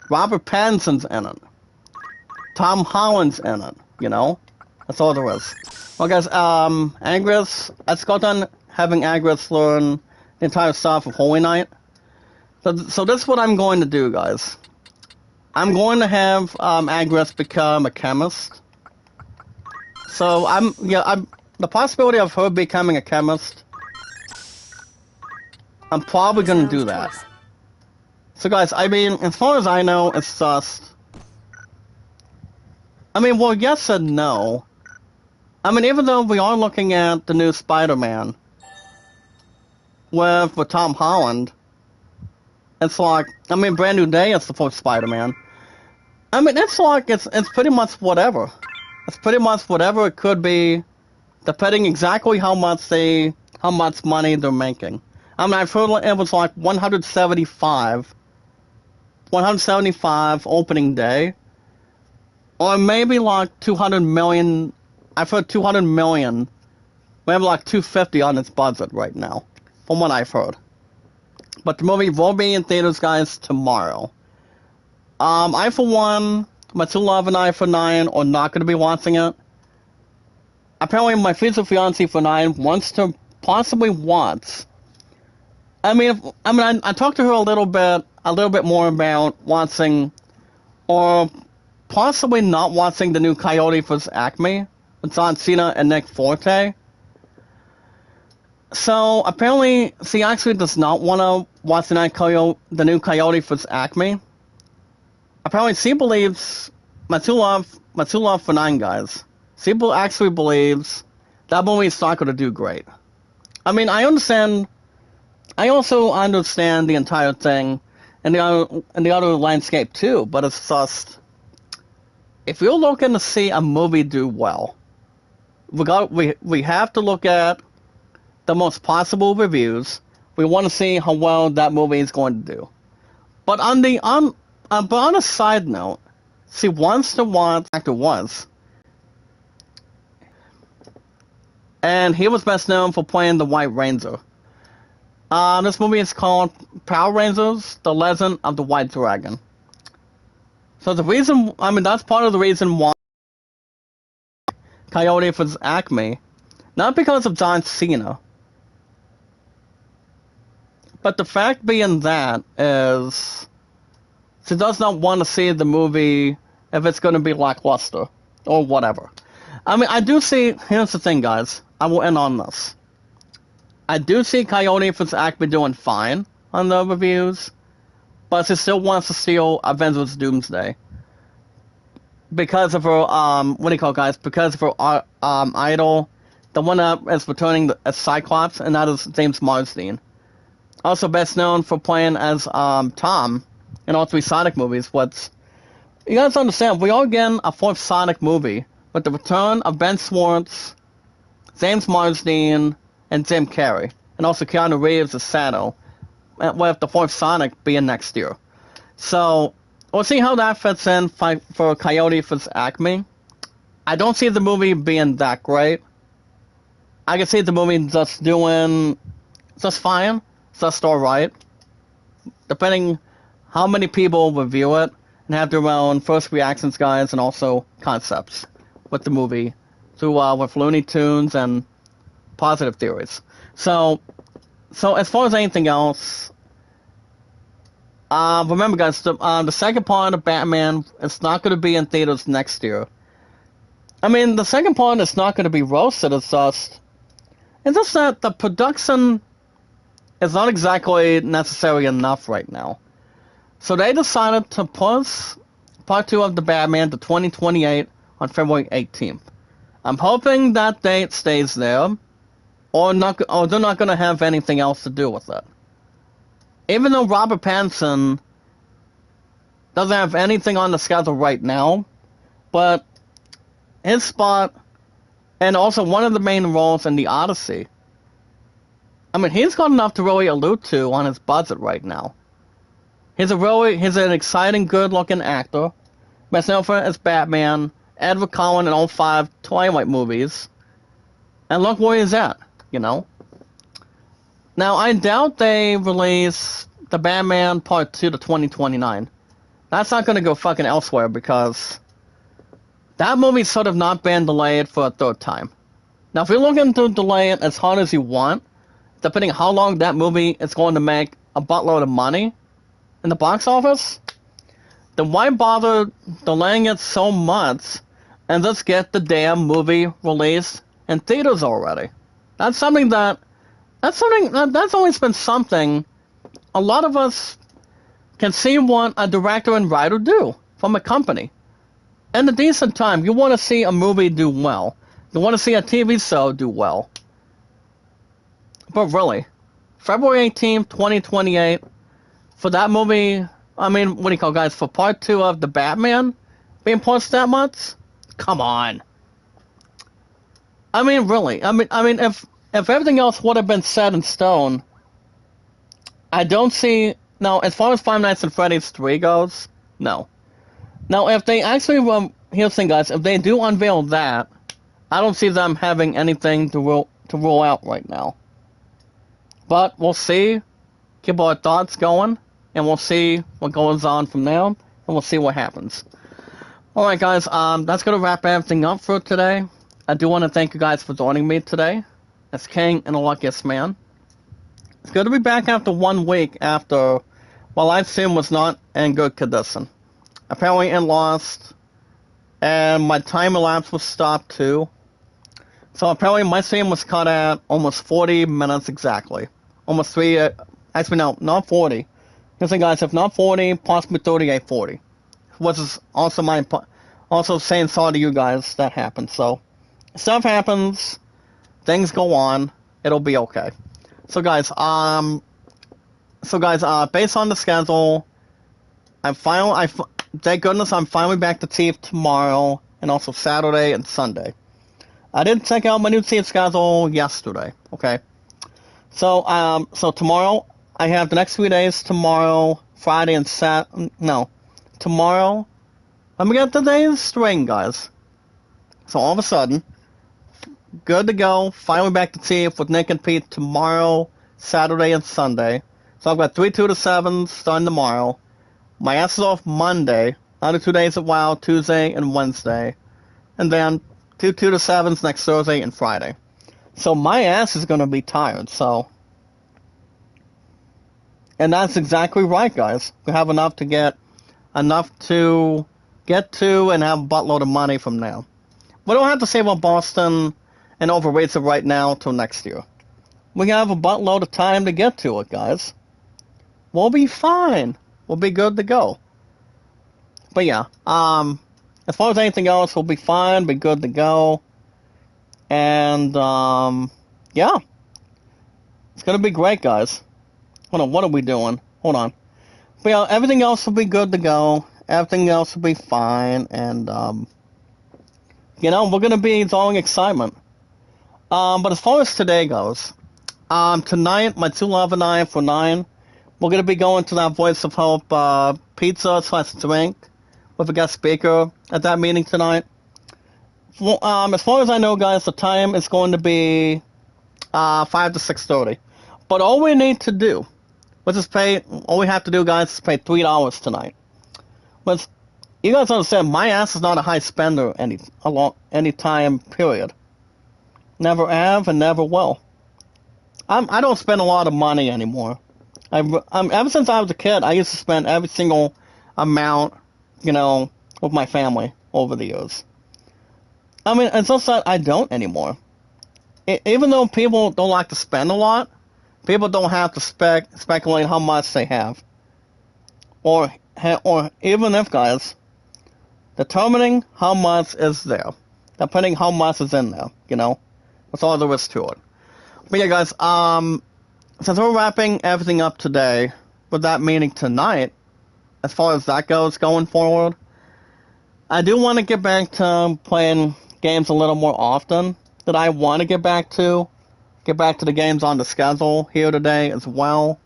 Robert Pattinson's in it, Tom Holland's in it, you know? That's all there is. Well, guys, Agris, let's go done having Agris learn the entire stuff of Holy Knight. So this is what I'm going to do, guys. I'm going to have Agris become a chemist. So the possibility of her becoming a chemist, I'm probably going to do that. So guys, I mean, as far as I know, it's just, I mean, well, yes and no. I mean, even though we are looking at the new Spider-Man with Tom Holland, it's like, I mean, Brand New Day is the first Spider-Man. I mean, it's like, it's pretty much whatever. It's pretty much whatever it could be, depending exactly how much money they're making. I mean, I've heard it was like 175 opening day, or maybe like 200 million. I've heard 200 million. We have like 250 on its budget right now, from what I've heard. But the movie will be in theaters, guys, tomorrow. I, for one, my two love and I, for 9, are not going to be watching it. Apparently, my future fiance, for 9, wants to possibly watch. I talked to her a little bit more about watching, or possibly not watching the new Coyote vs. Acme with John Cena and Nick Forte. So apparently, she actually does not want to watch the new Coyote vs. Acme. Apparently, she believes my two love for 9, guys. She actually believes that movie is not going to do great. I mean, I understand. I also understand the entire thing and the other landscape too, but it's just, if you're looking to see a movie do well, we have to look at the most possible reviews. We want to see how well that movie is going to do. But on a side note, she wants to watch actor was, and he was best known for playing the White Ranger. This movie is called Power Rangers: The Legend of the White Dragon. So that's part of the reason why Coyote vs. Acme, not because of John Cena, but the fact being that is she does not want to see the movie if it's going to be lackluster or whatever. I mean, here's the thing, guys. I will end on this. I do see Coyote vs. Acme doing fine on the reviews, but she still wants to steal Avengers Doomsday because of her because of her idol, the one that is returning as Cyclops, and that is James Marsden. Also best known for playing as Tom in all 3 Sonic movies. You guys understand, we are getting a 4th Sonic movie with the return of Ben Schwartz, James Marsden, and Jim Carrey, and also Keanu Reeves as Shadow, with the 4th Sonic being next year. So, we'll see how that fits in for Coyote vs. Acme. I don't see the movie being that great. I can see the movie just fine, just alright, depending how many people review it and have their own first reactions, guys, and also concepts with the movie, with Looney Tunes and positive theories. So as far as anything else, remember, guys, the second part of Batman is not going to be in theaters next year. I mean, the second part is not going to be roasted. It's just that the production is not exactly necessary enough right now. So they decided to push part 2 of the Batman to 2028 on February 18th. I'm hoping that date stays there, or they're not going to have anything else to do with it. Even though Robert Pattinson doesn't have anything on the schedule right now, but his spot, and also one of the main roles in the Odyssey, I mean, he's got enough to really allude to on his budget right now. He's an exciting, good-looking actor, best known for as Batman, Edward Cullen in all 5 Twilight movies, and look where he's at. Now, I doubt they release the Batman Part 2 to 2029. That's not going to go fucking elsewhere, because that movie's sort of not been delayed for a 3rd time. Now, if you're looking to delay it as hard as you want, depending on how long that movie is going to make a buttload of money in the box office, then why bother delaying it so much and just get the damn movie released in theaters already? That's always been something a lot of us can see what a director and writer do from a company. In a decent time, you want to see a movie do well. You want to see a TV show do well. But really, February 18th, 2028, for that movie, guys, for part 2 of the Batman being pushed that much? Come on. I mean, really. If everything else would have been set in stone, I don't see... Now, as far as Five Nights at Freddy's 3 goes, no. Now, if they actually... here's the thing, guys. If they do unveil that, I don't see them having anything to roll out right now. But we'll see. Keep our thoughts going, and we'll see what goes on from there, and we'll see what happens. Alright, guys, that's going to wrap everything up for today. I do want to thank you guys for joining me today. As King and the Luckiest Man. It's good to be back after 1 week after my live stream was not in good condition. Apparently it lost, and my time elapse was stopped too. So apparently my stream was cut at almost 40 minutes exactly. Almost 3, actually no, not 40. Listen guys, if not 40, possibly 38:40. Which is also saying sorry to you guys that happened. So, stuff happens, things go on, it'll be okay. So guys, based on the schedule, thank goodness I'm finally back to TEEF tomorrow, and also Saturday and Sunday. I did check out my new TEEF schedule yesterday, okay? So, so tomorrow, I have the next 3 days, tomorrow, Friday, and tomorrow, let me get the days straight, guys. So all of a sudden, good to go, finally back to TEEF with Nick and Pete tomorrow, Saturday, and Sunday. So I've got 3 2 to 7s starting tomorrow. My ass is off Monday, another 2 days of WoW, Tuesday and Wednesday. And then 2 2 to 7s next Thursday and Friday. So my ass is going to be tired, so... And that's exactly right, guys. We have enough to get to and have a buttload of money from now. We don't have to save up Boston and overweight it right now till next year. We have a buttload of time to get to it, guys. We'll be fine. We'll be good to go. But yeah, as far as anything else, we'll be fine, be good to go. And, yeah. It's gonna be great, guys. Hold on, what are we doing? Hold on. But yeah, everything else will be good to go. Everything else will be fine, and, you know, we're gonna be enjoying excitement. But as far as today goes, tonight, my 2 and I for 9, we're gonna be going to that Voice of Hope, pizza/drink with a guest speaker at that meeting tonight. Well, as far as I know, guys, the time is going to be, 5 to 6:30. But all we need to do, all we have to do, guys, is pay $3 tonight. But you guys understand, my ass is not a high spender any time period. Never have and never will. I don't spend a lot of money anymore. Ever since I was a kid, I used to spend every single amount, you know, with my family over the years. I mean, it's just that I don't anymore. Even though people don't like to spend a lot, people don't have to speculate how much they have. Or even if, guys, determining how much is there. Depending how much is in there, you know. That's all there is to it. But yeah, guys, since we're wrapping everything up today, with that meeting tonight, as far as that goes going forward, I do want to get back to playing games a little more often. That I want to get back to the games on the schedule here today as well.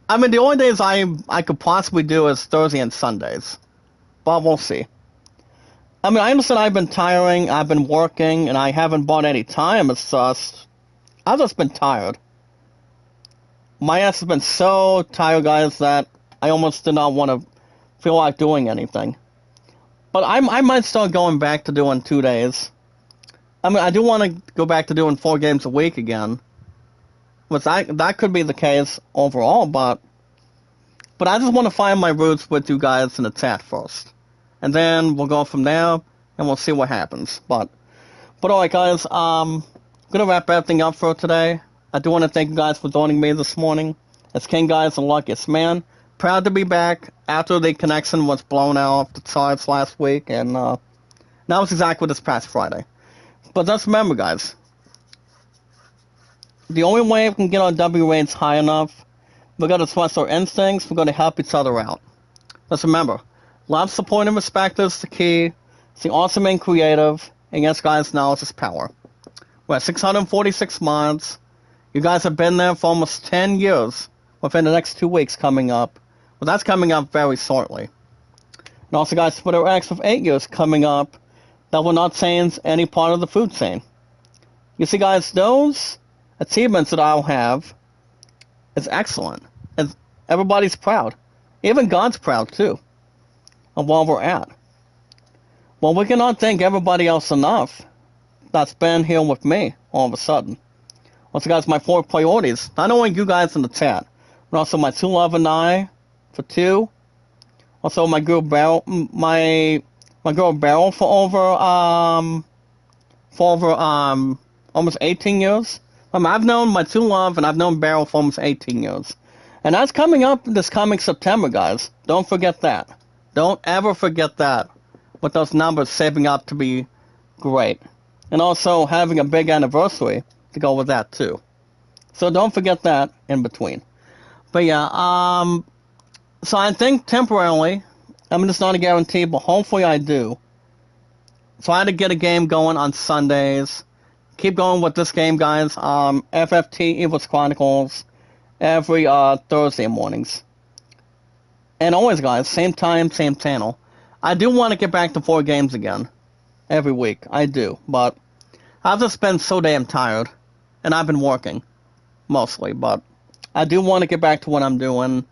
I mean, the only days I could possibly do is Thursday and Sundays. But we'll see. I mean, I understand I've been tiring, I've been working, and I haven't bought any time. It's just... I've just been tired. My ass has been so tired, guys, that I almost did not want to feel like doing anything. But I might start going back to doing 2 days. I mean, I do want to go back to doing 4 games a week again. Which that could be the case overall, but I just want to find my roots with you guys in the chat first. And then we'll go from there, and we'll see what happens. But alright, guys, I'm going to wrap everything up for today. I do want to thank you guys for joining me this morning. It's King, guys, the Luckiest Man. Proud to be back after the connection was blown out of the charts last week, and that was exactly this past Friday. But just remember, guys, the only way we can get our W rates high enough, we're going to trust our instincts, we're going to help each other out. Just remember, love, support, and respect is the key. It's the awesome and creative, and yes, guys, knowledge is power. We're at 646 mods. You guys have been there for almost 10 years within the next 2 weeks coming up. Well, that's coming up very shortly. And also, guys, Twitter X with 8 years coming up that will not change any part of the food chain. You see, guys, those achievements that I'll have is excellent. And everybody's proud. Even God's proud, too, of where we're at. Well, we cannot thank everybody else enough that's been here with me all of a sudden. Also, guys, my 4 priorities, not only you guys in the chat, but also my 2 Love and I for 2. Also, my girl Beryl, my girl Beryl for over almost 18 years. I've known my 2 Love and I've known Beryl for almost 18 years. And that's coming up this coming September, guys. Don't forget that. Don't ever forget that. With those numbers shaping up to be great. And also having a big anniversary to go with that, too. So don't forget that in between. But yeah, so I think temporarily, I mean, it's not a guarantee, but hopefully I do. So I had to get a game going on Sundays. Keep going with this game, guys. FFT Ivalice Chronicles every Thursday mornings. And always, guys, same time, same channel. I do want to get back to 4 games again every week. I do, but I've just been so damn tired, and I've been working mostly. But I do want to get back to what I'm doing,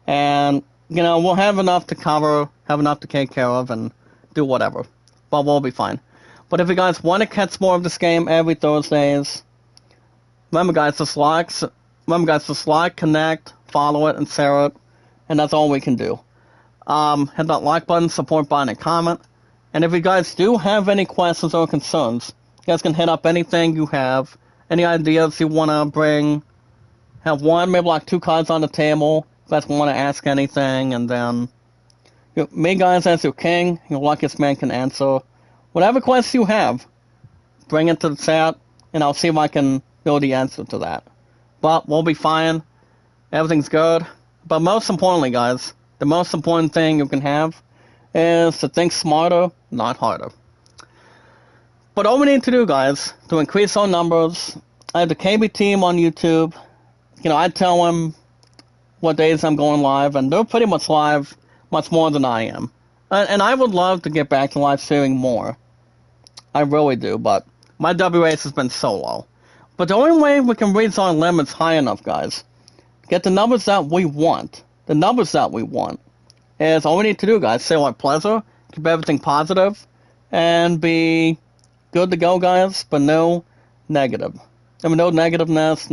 and you know we'll have enough to cover, have enough to take care of, and do whatever. But we'll be fine. But if you guys want to catch more of this game every Thursdays, remember guys, just like, connect, follow it, and share it, and that's all we can do. Hit that like button, support button, and comment. And if you guys do have any questions or concerns, you guys can hit up anything you have, any ideas you want to bring. Have one, maybe like 2 cards on the table. If you guys want to ask anything, and then me, guys, as your king, your luckiest man can answer whatever questions you have. Bring it to the chat, and I'll see if I can know the answer to that. But we'll be fine. Everything's good. But most importantly, guys, the most important thing you can have is to think smarter, not harder. But all we need to do, guys, to increase our numbers, I have the KB team on YouTube. You know, I tell them what days I'm going live, and they're pretty much live much more than I am. And I would love to get back to live streaming more. I really do, but my W race has been so low. But the only way we can reach our limits high enough, guys, get the numbers that we want, is all we need to do, guys. Say what pleasure, keep everything positive, and be good to go, guys, but no negative. I mean, no negativeness,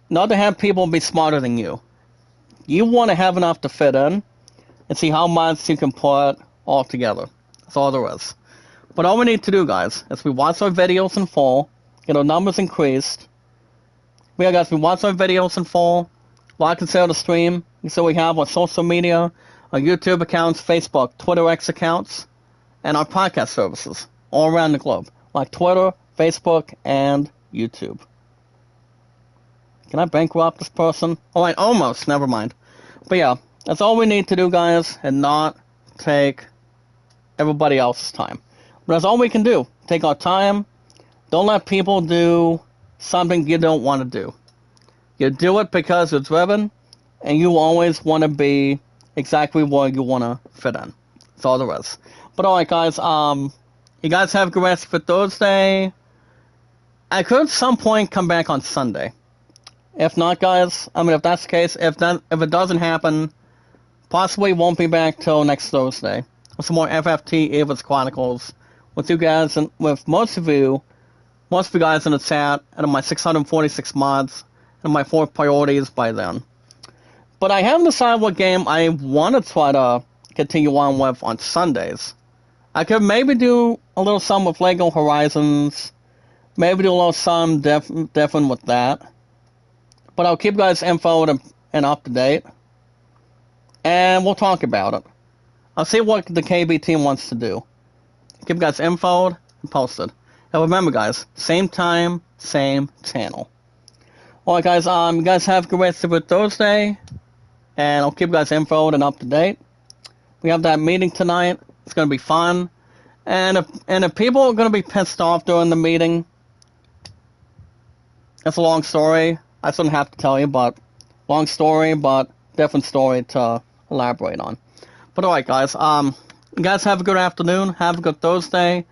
not to have people be smarter than you. You want to have enough to fit in, and see how much you can put all together. That's all there is. But all we need to do, guys, is we watch our videos in full, get our numbers increased. We watch our videos in full, like and share the stream. So we have our social media, our YouTube accounts, Facebook, Twitter X accounts, and our podcast services all around the globe, like Twitter, Facebook, and YouTube. Can I bankrupt this person? Oh, wait, almost. Never mind. But yeah, that's all we need to do, guys, and not take everybody else's time. But that's all we can do. Take our time. Don't let people do something you don't want to do. You do it because you're driven, and you always want to be exactly where you want to fit in. That's all there is. But alright, guys, you guys have a good rest for Thursday. I could at some point come back on Sunday. If not, guys, I mean, if that's the case, if it doesn't happen, possibly won't be back till next Thursday. With some more FFT Ivalice Chronicles with you guys, and with most of you guys in the chat, and my 646 mods, and my 4 priorities by then. But I haven't decided what game I want to try to continue on with on Sundays. I could maybe do a little something with Lego Horizons, maybe do a little something different with that. But I'll keep you guys info and up to date, and we'll talk about it. I'll see what the KB team wants to do. Keep you guys infoed and posted. And remember, guys, same time, same channel. Alright, guys, you guys have a good rest of your Thursday, and I'll keep you guys infoed and up to date. We have that meeting tonight. It's going to be fun. And if people are going to be pissed off during the meeting, that's a long story. I shouldn't have to tell you, but Long story, but different story to elaborate on. But alright, guys. You guys have a good afternoon. Have a good Thursday.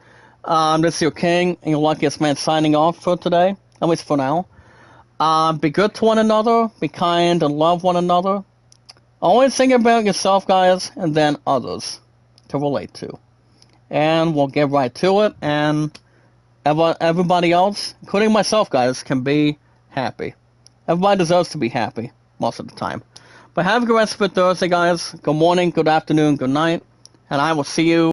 This is your king and your luckiest man signing off for today. At least for now. Be good to one another. Be kind and love one another. Always think about yourself, guys, and then others to relate to. And we'll get right to it. And everybody else, including myself, guys, can be happy. Everybody deserves to be happy most of the time. But have a good rest of your Thursday, guys. Good morning, good afternoon, good night. And I will see you